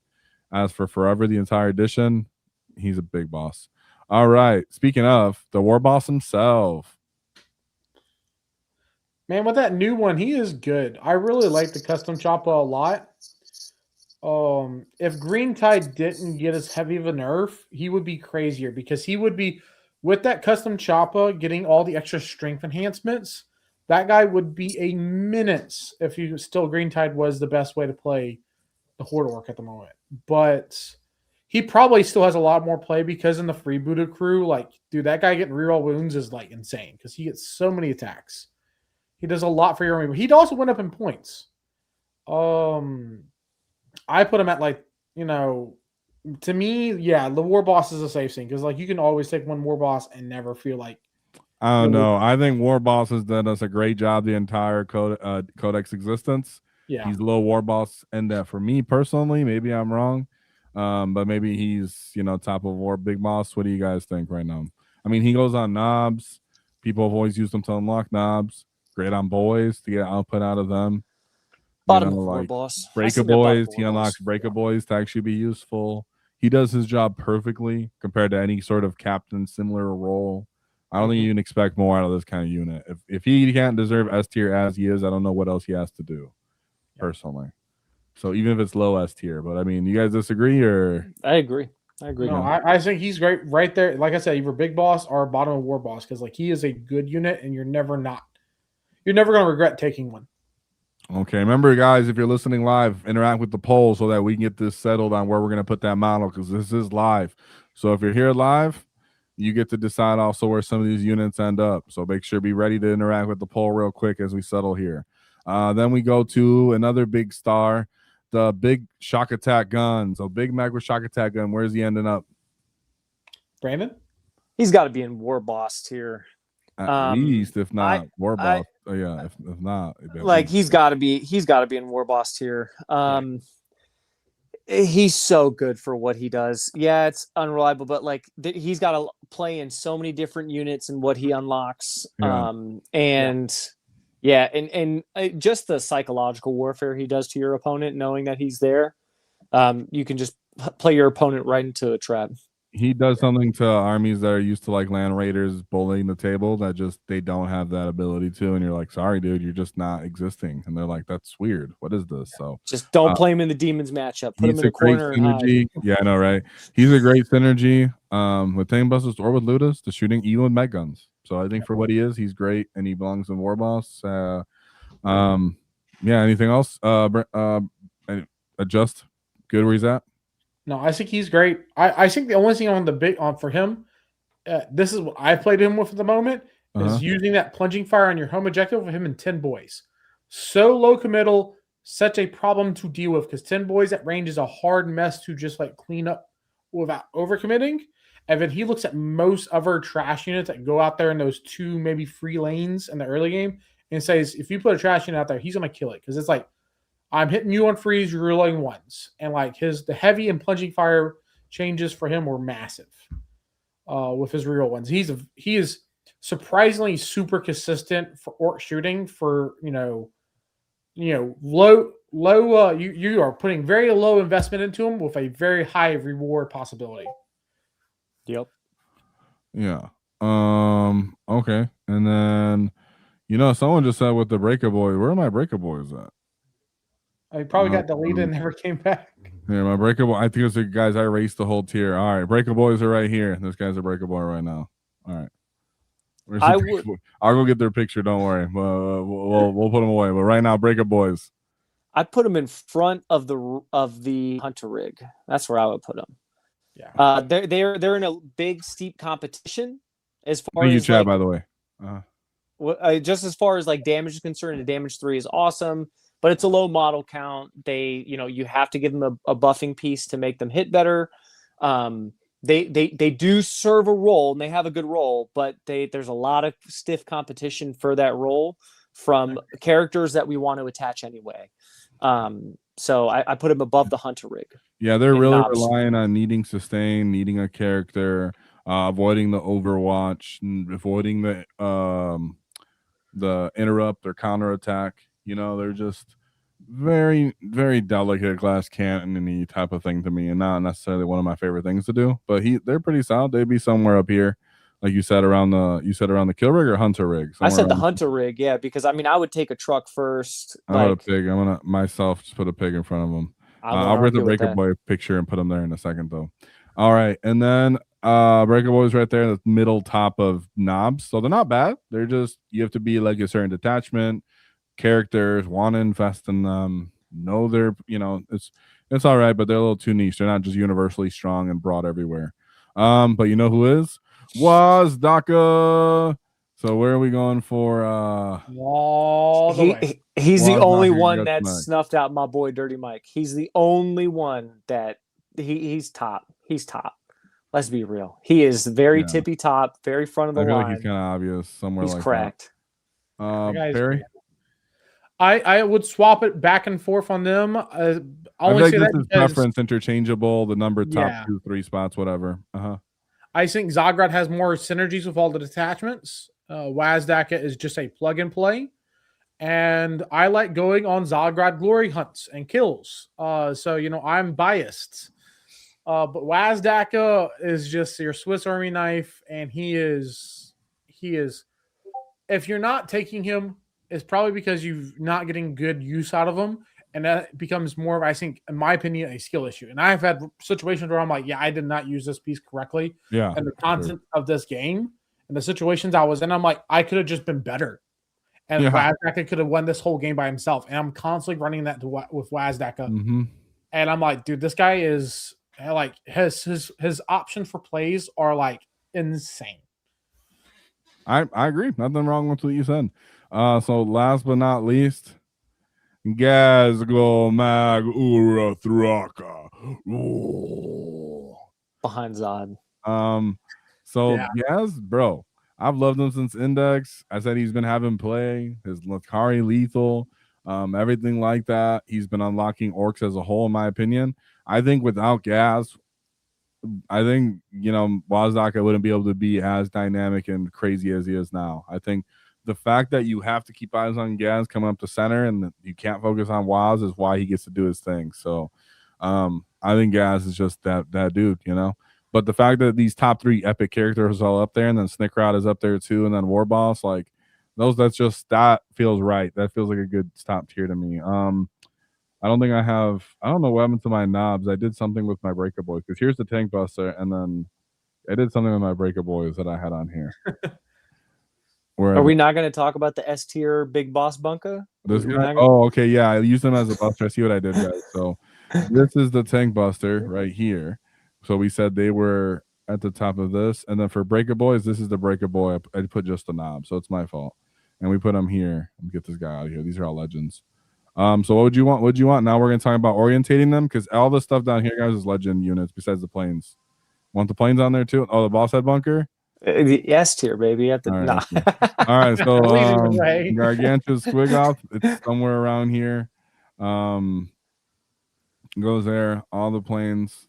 as for forever, the entire edition, he's a Big Boss. All right. Speaking of the War Boss himself, man, with that new one, he is good. I really like the custom chopper a lot. If Green Tide didn't get as heavy of a nerf, he would be crazier because he would be with that custom chopper getting all the extra strength enhancements. That guy would be a menace if he still Green Tide was the best way to play the Horde Orc at the moment. But he probably still has a lot more play because in the freebooted crew, dude, that guy getting reroll wounds is insane because he gets so many attacks. He does a lot for your army. But he'd also went up in points. I put him at to me, yeah, the War Boss is a safe thing because you can always take one War Boss and never feel like. I don't know. I think War Boss has done us a great job the entire Codex existence. Yeah, he's low War Boss, and that for me personally, maybe I'm wrong, but maybe he's top of War Big Boss. What do you guys think right now? I mean, he goes on knobs. People have always used him to unlock knobs. Great on boys to get output out of them. Bottom of War Boss. Breaker Boys, he unlocks Breaker Boys to actually be useful. He does his job perfectly compared to any sort of captain similar role. I don't think you can expect more out of this kind of unit. If he can't deserve S tier as he is, I don't know what else he has to do, personally. So even if it's low S tier, but I mean, you guys disagree or? I agree. No, I think he's great right there. Like I said, either Big Boss or bottom of War Boss because he is a good unit, and you're never going to regret taking one. Okay, remember, guys, if you're listening live, interact with the poll so that we can get this settled on where we're going to put that model because this is live. So if you're here live, you get to decide also where some of these units end up. So make sure be ready to interact with the poll real quick as we settle here. Then we go to another big star, the big shock attack gun. So big macro shock attack gun. Where's he ending up? Brandon? He's got to be in War Boss tier. At least, if not War Boss. Yeah, if not, he's got to be in War Boss tier. He's so good for what he does. Yeah, it's unreliable, but he's got to play in so many different units and what he unlocks. And just the psychological warfare he does to your opponent, knowing that he's there, you can just play your opponent right into a trap. He does something to armies that are used to land raiders bullying the table that just they don't have that ability to, and you're like, sorry, dude, you're just not existing, and they're like, that's weird. What is this? So just don't play him in the demons matchup. Put him in a corner and hide. Yeah, I know, right? He's a great synergy with Tank Busters or with Ludus, the shooting even with med guns. So I think for what he is, he's great, and he belongs in War Boss. Anything else? Adjust. Good where he's at. No, I think he's great. I think the only thing on the big for him, this is what I played him with at the moment, is using that plunging fire on your home objective with him and 10 boys. So low committal, such a problem to deal with because 10 boys at range is a hard mess to just clean up without overcommitting. And then he looks at most other trash units that go out there in those 2 maybe free lanes in the early game and says, if you put a trash unit out there, he's going to kill it because it's I'm hitting you on freeze, you're reloading ones. And the heavy and plunging fire changes for him were massive with his real ones. He is surprisingly super consistent for orc shooting for, low, you are putting very low investment into him with a very high reward possibility. Yep. Yeah. Okay. And then, someone just said with the Breaker Boy, where are my Breaker Boys at? I probably got deleted and never came back. Yeah, my breakable. I think it's the guys. I raced the whole tier. All right, breakable boys are right here. This guy's a breakable boy right now. All right. I'll go get their picture. Don't worry. We'll put them away. But right now, breakable boys. I put them in front of the hunter rig. That's where I would put them. Yeah. They're in a big steep competition as far Thank you, as chat, like, by the way. Just as far as like damage is concerned, the damage 3 is awesome, but it's a low model count. They, you have to give them a buffing piece to make them hit better. They do serve a role and they have a good role, but there's a lot of stiff competition for that role from characters that we want to attach anyway. So I put him above the hunter rig. Yeah, they're really relying on needing sustain, needing a character, avoiding the overwatch, and avoiding the interrupt or counterattack. They're just very, very delicate glass cannon type of thing to me, and not necessarily one of my favorite things to do. But they're pretty solid. They'd be somewhere up here, like you said, around the kill rig or hunter rig. I said the hunter rig, yeah, because I would take a truck first. I'm gonna pig. I'm gonna myself just put a pig in front of them. I'll bring the breaker boy picture and put them there in a second, though. All right, and then breaker boys right there in the middle top of knobs. So they're not bad. They're just, you have to be like a certain detachment. Characters want to invest in them. Know they're, it's all right, but they're a little too niche. They're not just universally strong and broad everywhere. But you know who is? WAAAGH. So where are we going for? He's the only one that snuffed out my boy Dirty Mike. He's the only one that he's top. He's top. Let's be real. He is very tippy top, very front of the line. Like he's kind of obvious somewhere. He's cracked. Perry. I would swap it back and forth on them. I only say that because preference interchangeable. The number top 2, 3 spots, whatever. I think Zagrod has more synergies with all the detachments. WAAAGH is just a plug and play, and I like going on Zagrod glory hunts and kills. So I'm biased, but WAAAGH is just your Swiss Army knife, and he is. If you're not taking him, it's probably because you're not getting good use out of him. And that becomes more of, I think, in my opinion, a skill issue. And I've had situations where I'm like, I did not use this piece correctly. Yeah. And the content of this game and the situations I was in, I'm like, I could have just been better. And WAAAGH could have won this whole game by himself. And I'm constantly running that with WAAAGH. Mm-hmm. And I'm like, dude, this guy is like, his options for plays are like insane. I agree. Nothing wrong with what you said. So last but not least, Gazgo Mag Ura Thraka. Behind Zod. Gaz, bro, I've loved him since Index. I said he's been having play, his Lakari lethal, everything like that. He's been unlocking Orks as a whole, in my opinion. I think without Gaz, WAAAGH wouldn't be able to be as dynamic and crazy as he is now. I think the fact that you have to keep eyes on Gaz coming up to center and you can't focus on Waz is why he gets to do his thing. So I think Gaz is just that dude, But the fact that these top 3 epic characters are all up there, and then Snickrod is up there too, and then Warboss, like that feels right. That feels like a good top tier to me. I don't know what happened to my knobs. I did something with my breaker boys, because here's the tank buster, and then I did something with my breaker boys that I had on here. Are we not going to talk about the S tier big boss bunker? This guy? Oh, okay, yeah. I used them as a buster. I see what I did, guys. So this is the tank buster right here. So we said they were at the top of this, and then for breaker boys, this is the breaker boy. I put just the knob, so it's my fault. And we put them here. Let me get this guy out of here. These are all legends. So what would you want? Now we're going to talk about orientating them, because all the stuff down here, guys, is legend units besides the planes. Want the planes on there too? Oh, the boss head bunker. S tier, baby. At the all right, so Gargantua's Squigoth, it's somewhere around here. Goes there. All the planes.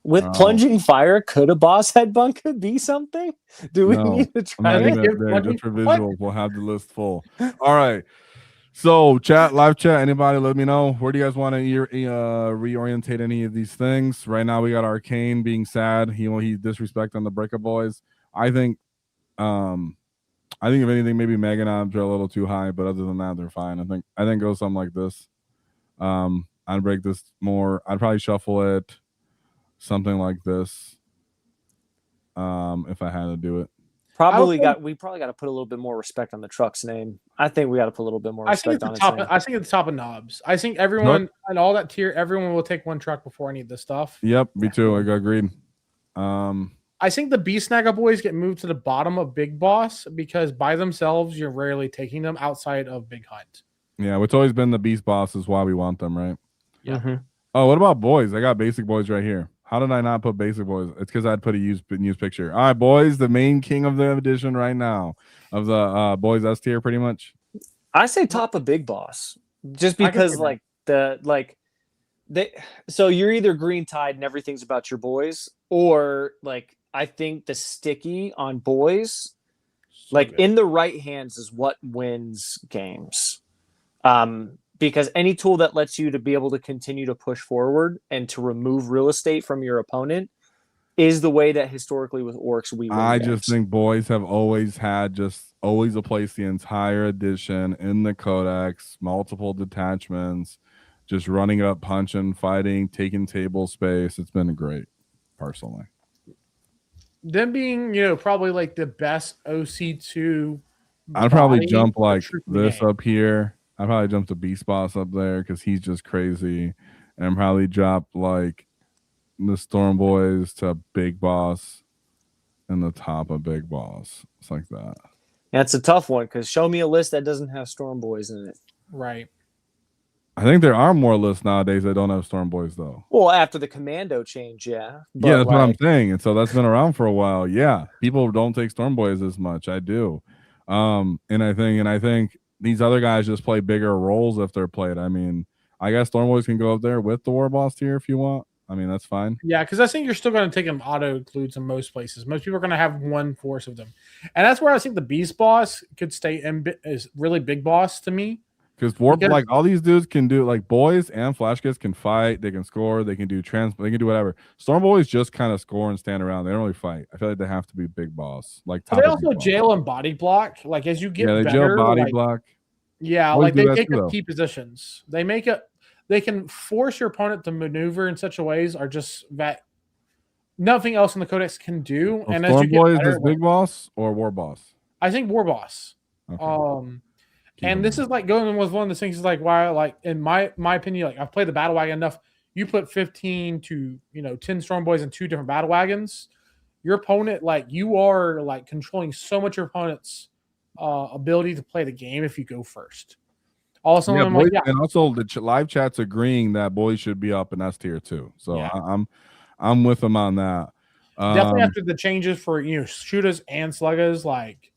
With plunging fire, could a boss head bunker be something? Do we need to try it? Just for visuals, we'll have the list full. All right. So live chat, anybody let me know, where do you guys want to reorientate any of these things? Right now we got Arcane being sad. He disrespecting the breaker boys. I think if anything, maybe Meganobs are a little too high, but other than that, they're fine. I think go something like this. I'd break this more. I'd probably shuffle it something like this. If I had to do it. We probably got to put a little bit more respect on the truck's name. I think we got to put a little bit more respect on its name. I think at the top of knobs. I think everyone and all that tier, everyone will take one truck before any of this stuff. Yep, me too. I agreed. I think the Beast Snagga boys get moved to the bottom of Big Boss because by themselves you're rarely taking them outside of Big Hunt. Yeah, it's always been the Beast Boss is why we want them, right? Yeah. Mm-hmm. Oh, what about boys? I got basic boys right here. How did I not put basic boys? It's because I'd put a used picture. All right, boys, the main king of the edition right now of the boys S tier, pretty much. I say top of Big Boss, just because so you're either green tide and everything's about your boys, or like I think the sticky on boys, in the right hands is what wins games. Because any tool that lets you to be able to continue to push forward and to remove real estate from your opponent is the way that historically with Orks we win games. Just think boys have always had always a place the entire edition in the codex, multiple detachments, just running up, punching, fighting, taking table space. It's been great, personally. Them being, probably like the best OC2. I'd probably jump like this up here. I'd probably jump the Beast Boss up there because he's just crazy. And probably drop like the Storm Boys to Big Boss and the top of Big Boss. It's like that. That's a tough one because show me a list that doesn't have Storm Boys in it. Right. I think there are more lists nowadays that don't have Storm Boys, though. Well, after the Commando change, yeah. But yeah, that's what I'm saying. And so that's been around for a while. Yeah, people don't take Storm Boys as much. I do. And I think these other guys just play bigger roles if they're played. I mean, I guess Storm Boys can go up there with the War Boss tier if you want. I mean, that's fine. Yeah, because I think you're still going to take them auto includes in most places. Most people are going to have one force of them. And that's where I think the Beast Boss could stay in is really Big Boss to me. Because like all these dudes can do, like boys and flash kids can fight, they can score, they can do they can do whatever. Storm Boys just kind of score and stand around. They don't really fight. I feel like they have to be Big Boss. Like they also jail and body block. Like as you get better, they jail body block. Yeah, like they take up key positions. They make it. They can force your opponent to maneuver in such a ways are just that nothing else in the codex can do. Well, and Storm as you get Boys better, is Big Boss or War Boss? I think War Boss. Okay. And this is like going with one of the things is like why, like in my opinion, like I've played the battle wagon enough. You put 15 to 10 Storm Boys in 2 different battle wagons. Your opponent, like you are like controlling so much of your opponent's ability to play the game if you go first. Also, and also the live chat's agreeing that boys should be up in S tier too. So yeah. I'm with them on that. Definitely after the changes for shooters and sluggers, like.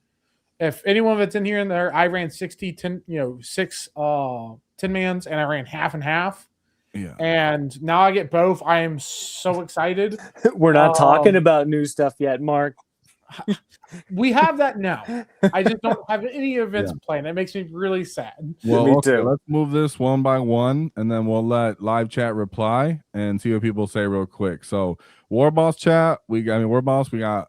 If anyone that's in here and there, I ran 60, 10, 6 10-mans, and I ran half and half. Yeah. And now I get both. I am so excited. We're not talking about new stuff yet, Mark. We have that now. I just don't have any events planned. It makes me really sad. Well, me too. Let's move this one by one, and then we'll let live chat reply and see what people say real quick. So, War Boss chat, War Boss, we got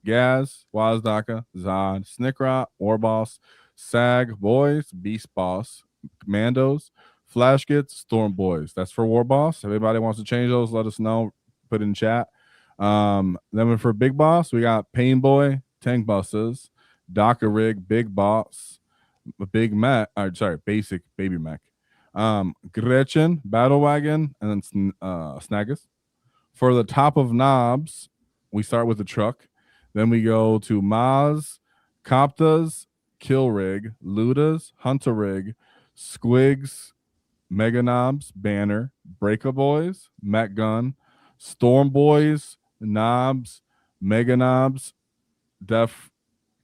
Gaz, WAAAGH, Zod, Snickrot, Warboss, SAG, Boys, Beast Boss, Commandos, Flashkits, Storm Boys. That's for Warboss. If anybody wants to change those, let us know. Put in chat. Then for Big Boss, we got Pain Boy, Tank Buses, Rig, Big Boss, Big Mech, Basic Baby Mech, Gretchen, Battle Wagon, and then Snaggas. For the top of knobs, we start with the truck. Then we go to Maz, Coptas, Killrig, Ludas, Hunter Rig, Squigs, Mega Knobs, Banner, Breaker Boys, Mech Gun, Storm Boys, Knobs, Mega Knobs, Def,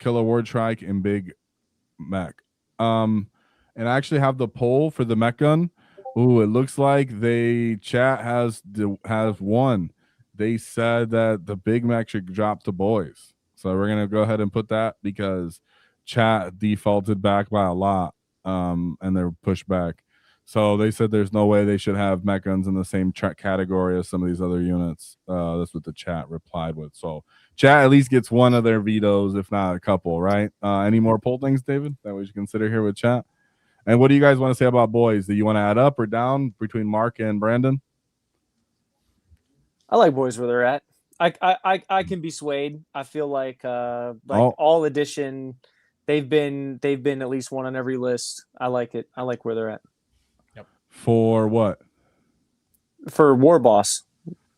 Killer Word Trike, and Big Mech. And I actually have the poll for the Mech Gun. Ooh, it looks like chat has won. They said that the Big Mac should drop to boys. So we're going to go ahead and put that because chat defaulted back by a lot and they're pushed back. So they said there's no way they should have mech guns in the same category as some of these other units. That's what the chat replied with. So chat at least gets one of their vetoes, if not a couple, right? Any more poll things, David, that we should consider here with chat? And what do you guys want to say about boys? Do you want to add up or down between Mark and Brandon? I like boys where they're at. I can be swayed. I feel like all edition, they've been at least one on every list. I like it. I like where they're at. Yep. For what? For War Boss.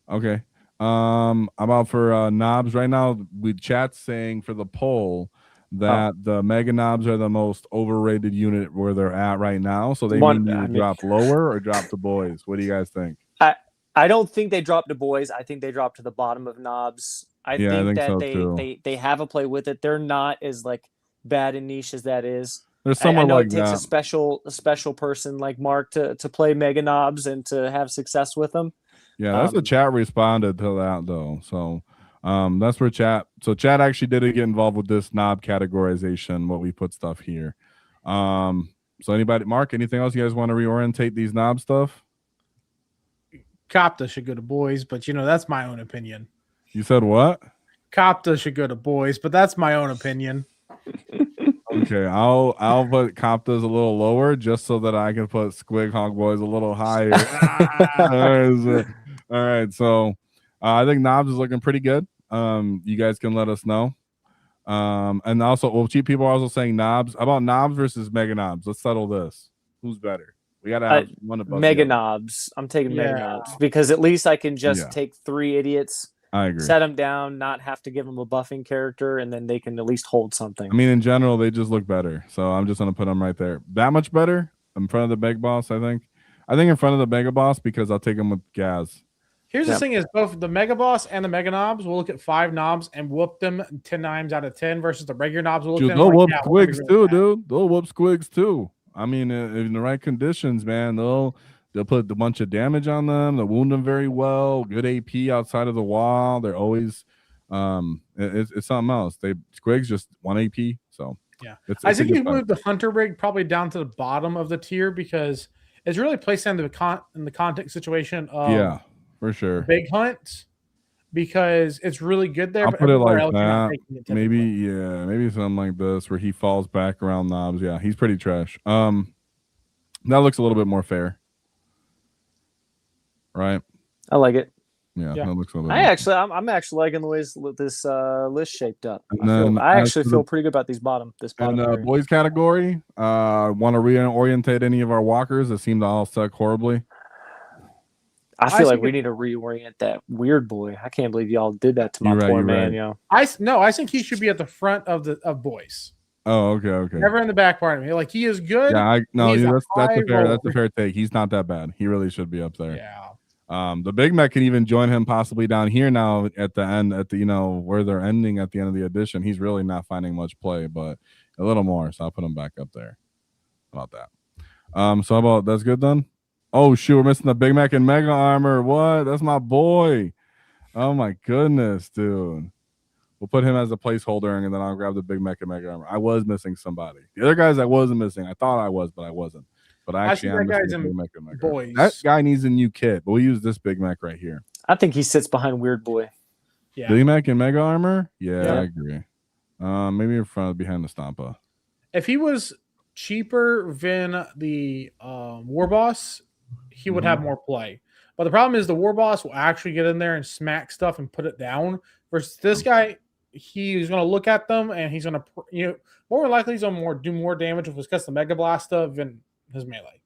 Okay. About for knobs right now, with chat saying for the poll that the mega knobs are the most overrated unit where they're at right now. So they may drop lower or drop the boys. What do you guys think? I don't think they dropped to boys. I think they dropped to the bottom of knobs. I think that so they have a play with it. They're not as like bad and niche as that is. There's someone I know like it takes that. a special person like Mark to play mega knobs and to have success with them. Yeah, that's the chat responded to that though. So that's where chat. So chat actually did get involved with this knob categorization. What we put stuff here. So anybody, Mark, anything else you guys want to reorientate these knob stuff? Copta should go to boys, but that's my own opinion. You said what? Copta should go to boys, but that's my own opinion. Okay, I'll put Coptas a little lower just so that I can put Squig Hog Boys a little higher. All right, so I think knobs is looking pretty good. You guys can let us know. And also, cheap people are also saying knobs. How about knobs versus mega knobs? Let's settle this. Who's better? We gotta have one above mega knobs. I'm taking mega knobs because at least I can just take 3 idiots. I agree. Set them down, not have to give them a buffing character, and then they can at least hold something. I mean, in general, they just look better. So I'm just gonna put them right there. That much better in front of the big boss. I think in front of the mega boss because I'll take them with Gaz. Here's the thing: is both the mega boss and the mega knobs. We'll look at 5 knobs and whoop them 10 times out of 10 versus the regular knobs. We'll look at they'll whoop squigs too, dude. They'll whoop squigs too. I mean, in the right conditions, man, they'll put a bunch of damage on them. They'll wound them very well. Good AP outside of the wall. They're always, it's something else. Squigs just 1 AP. So yeah, I think you move the hunter rig probably down to the bottom of the tier because it's really placed in the context situation of for sure big hunts because it's really good there. I'll but put it like else that. Maybe something like this where he falls back around knobs. Yeah, he's pretty trash. That looks a little bit more fair, right? I like it. Yeah. That looks a little. I'm actually liking the way this list shaped up. I actually feel pretty good about this bottom. And boys category. Want to reorientate any of our walkers that seem to all suck horribly? I feel like we need to reorient that weird boy. I can't believe y'all did that to my poor man. Yo, I think he should be at the front of boys. Oh, okay. Never in the back part of me. Like he is good. Yeah, that's a fair take. He's not that bad. He really should be up there. Yeah. The Big Mac can even join him possibly down here now at the end, where they're ending at the end of the edition. He's really not finding much play, but a little more. So I'll put him back up there. How about that? So how about that's good then? Oh shoot, we're missing the Big Mac and Mega Armor. What? That's my boy. Oh my goodness, dude. We'll put him as a placeholder, and then I'll grab the Big Mac and Mega Armor. I was missing somebody. The other guys I wasn't missing. I thought I was, but I wasn't. But I actually am missing Big Mac and Mega Armor. That guy needs a new kit, but we'll use this Big Mac right here. I think he sits behind Weird Boy. Yeah. Big Mac and Mega Armor? Yeah, I agree. Maybe in front behind the Stompa. If he was cheaper than the War Boss, he would have more play. But the problem is the War Boss will actually get in there and smack stuff and put it down. Versus this guy, he's going to look at them and he's going to, more than likely he's going to do more damage with his custom Mega Blast stuff than his melee.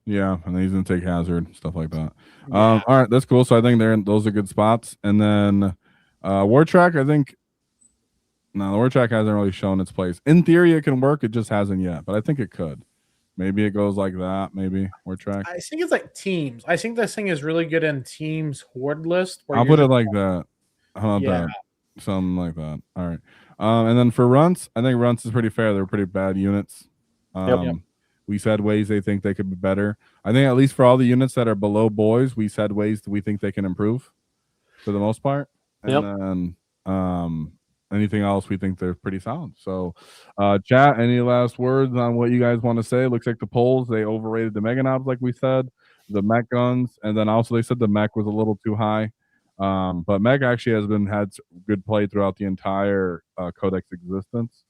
Yeah, and then he's going to take hazard and stuff like that. All right, that's cool. So I think those are good spots. And then War Track, I think. No, the War Track hasn't really shown its place. In theory, it can work. It just hasn't yet, but I think it could. Maybe it goes like that. Maybe War Track. I think it's like teams. I think this thing is really good in teams horde list. I'll put it like that. How about that? Something like that. All right. And then for runts, I think runts is pretty fair. They're pretty bad units. We said ways they think they could be better. I think at least for all the units that are below boys, we said ways that we think they can improve for the most part. And then anything else, we think they're pretty solid. So chat, any last words on what you guys want to say? Looks like the polls, they overrated the Mega Knobs, like we said, the mech guns, and then also they said the mech was a little too high. But mech actually had good play throughout the entire Codex existence.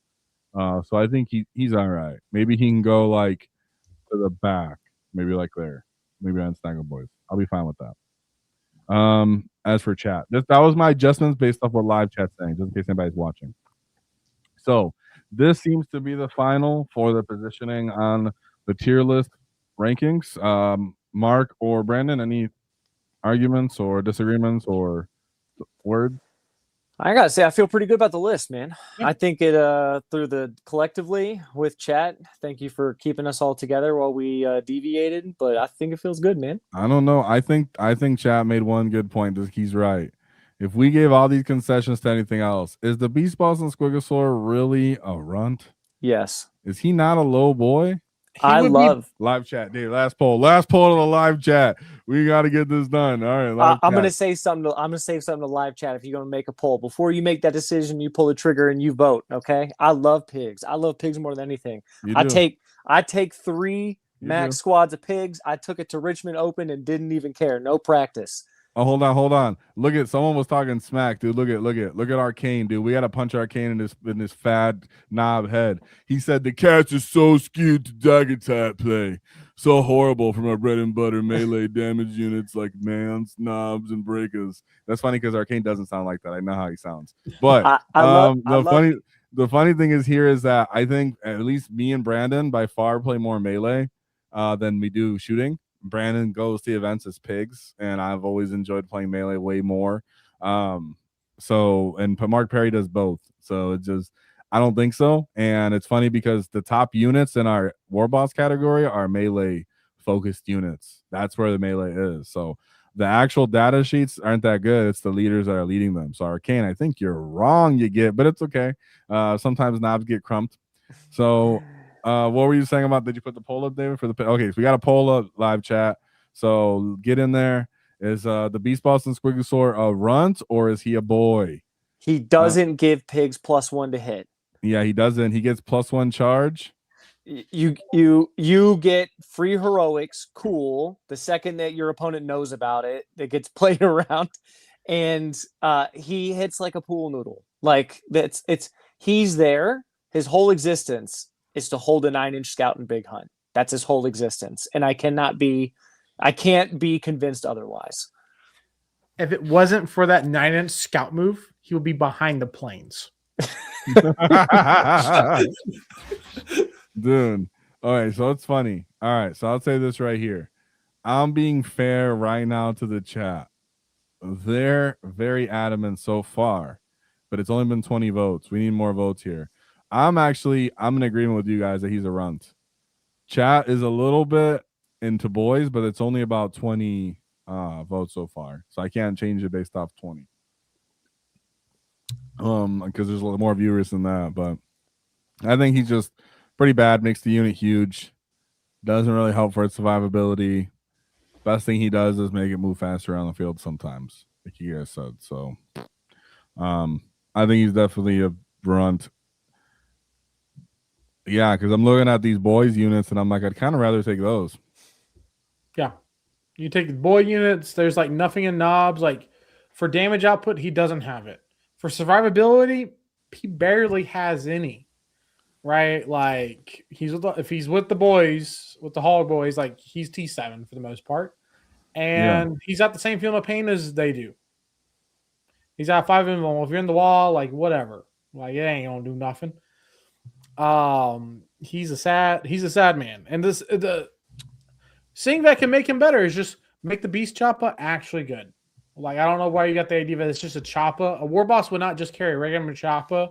So I think he's all right. Maybe he can go like to the back, maybe like there, maybe on Snaggle Boys. I'll be fine with that. As for chat, that was my adjustments based off what live chat's saying, just in case anybody's watching. So this seems to be the final for the positioning on the tier list rankings. Mark or Brandon, any arguments or disagreements or words? I gotta say, I feel pretty good about the list, man. Yeah. I think it through the collectively with chat. Thank you for keeping us all together while we deviated, but I think it feels good, man. I don't know. I think chat made one good point. He's right. If we gave all these concessions to anything else, is the Beast Boss and Squigosaur really a runt? Yes. Is he not a low boy? I love live chat, Dave. Last poll of the live chat. We got to get this done. All right, I'm gonna say something. I'm gonna say something to live chat. If you're gonna make a poll, before you make that decision, you pull the trigger and you vote. Okay. I love pigs. I love pigs more than anything. I take 3 max squads of pigs. I took it to Richmond Open and didn't even care. No practice. Oh, hold on. Look at someone was talking smack, dude. Look at Arcane, dude. We gotta punch Arcane in this fat knob head. He said the cats are so skewed to dagger type play. So horrible from our bread and butter melee damage units like mans, knobs, and breakers. That's funny because Arcane doesn't sound like that. I know how he sounds. But the funny thing is here is that I think at least me and Brandon by far play more melee than we do shooting. Brandon goes to events as pigs, and I've always enjoyed playing melee way more. And Mark Perry does both. So it just, I don't think so. And it's funny because the top units in our Warboss category are melee focused units. That's where the melee is. So the actual data sheets aren't that good. It's the leaders that are leading them. So Arcane, I think you're wrong, but it's okay. Sometimes knobs get crumped. So what were you saying about, did you put the poll up, David, for the okay, so we got a poll up, live chat, so get in there. Is the Beast Boss and Squigosaur a runt or is he a boy? He doesn't give pigs +1 to hit. Yeah, he doesn't. He gets +1 charge. You get free heroics. Cool. The second that your opponent knows about it, it gets played around, and he hits like a pool noodle. Like he's there. His whole existence is to hold a 9-inch scout and big hunt. That's his whole existence. And I can't be convinced otherwise. If it wasn't for that 9-inch scout move, he would be behind the planes. Dude. All right, so it's funny. All right, so I'll say this right here. I'm being fair right now to the chat. They're very adamant so far, but it's only been 20 votes. We need more votes here. I'm in agreement with you guys that he's a runt. Chat is a little bit into boys, but it's only about 20 votes so far. So I can't change it based off 20. Because there's a lot more viewers than that. But I think he's just pretty bad, makes the unit huge. Doesn't really help for its survivability. Best thing he does is make it move faster around the field sometimes, like you guys said. So I think he's definitely a runt. Yeah, because I'm looking at these boys units and I'm like, I'd kind of rather take those. Yeah. You take the boy units, there's like nothing in knobs. Like for damage output, he doesn't have it. For survivability, he barely has any. Right? Like if he's with the boys, with the Hog boys, like he's T7 for the most part. And he's got the same feeling of pain as they do. He's got 5 invulnerable. If you're in the wall, like whatever. Like it ain't gonna do nothing. He's a sad man. And the thing that can make him better is just make the Beast Choppa actually good. Like I don't know why you got the idea that it's just a Choppa. A Warboss would not just carry a regular Choppa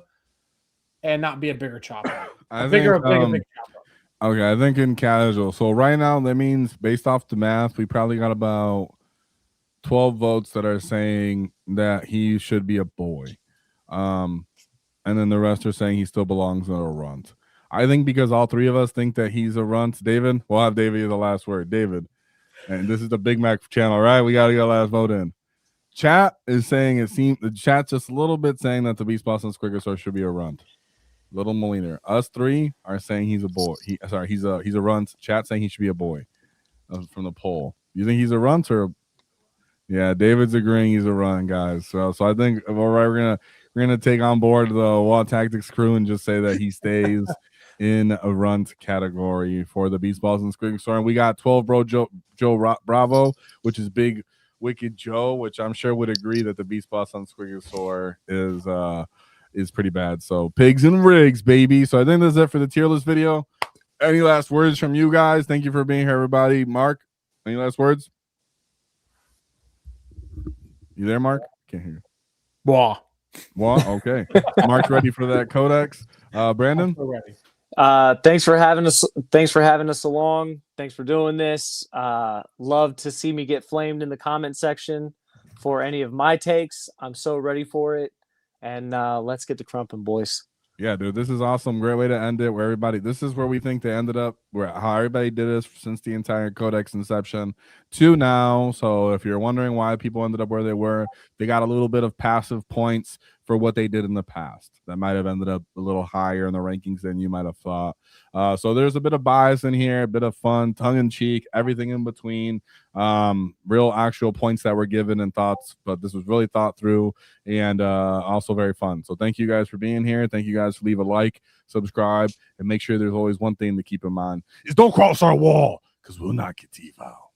and not be a bigger Choppa. Big Choppa. Okay, I think in casual. So right now that means based off the math, we probably got about 12 votes that are saying that he should be a boy. And then the rest are saying he still belongs in a runt. I think because all three of us think that he's a runt, David, we'll have David as the last word. David, and this is the Big Mac channel, right? We got to get last vote in. Chat is saying the chat's just a little bit saying that the Beast Boss and Squigosaur should be a runt. Little Molina. Us three are saying he's a boy. He's a runt. Chat saying he should be a boy. From the poll. You think he's a runt or? Yeah, David's agreeing he's a runt, guys. So I think we're we're gonna take on board the WAAAGH Tactics crew and just say that he stays in a runt category for the Beast Balls and Squig Store. And we got 12 Bro Joe Bravo, which is Big Wicked Joe, which I'm sure would agree that the Beast Boss on Squig Store is pretty bad. So pigs and rigs, baby. So I think that's it for the tier list video. Any last words from you guys? Thank you for being here, everybody. Mark, any last words? You there, Mark? Can't hear you. Wah. Okay. Mark's ready for that codex. Brandon? I'm ready. Thanks for having us. Thanks for having us along. Thanks for doing this. Love to see me get flamed in the comment section for any of my takes. I'm so ready for it. And let's get to crumping, boys. Yeah, dude, this is awesome. Great way to end it. Where everybody, this is where we think they ended up, where how everybody did this since the entire codex inception to now. So if you're wondering why people ended up where they were, they got a little bit of passive points for what they did in the past. That might have ended up a little higher in the rankings than you might have thought. So there's a bit of bias in here, a bit of fun, tongue in cheek, everything in between. Real actual points that were given and thoughts, but this was really thought through and also very fun. So thank you guys for being here. Thank you guys for leave a like, subscribe, and make sure there's always one thing to keep in mind is don't cross our wall because we'll not get devolved.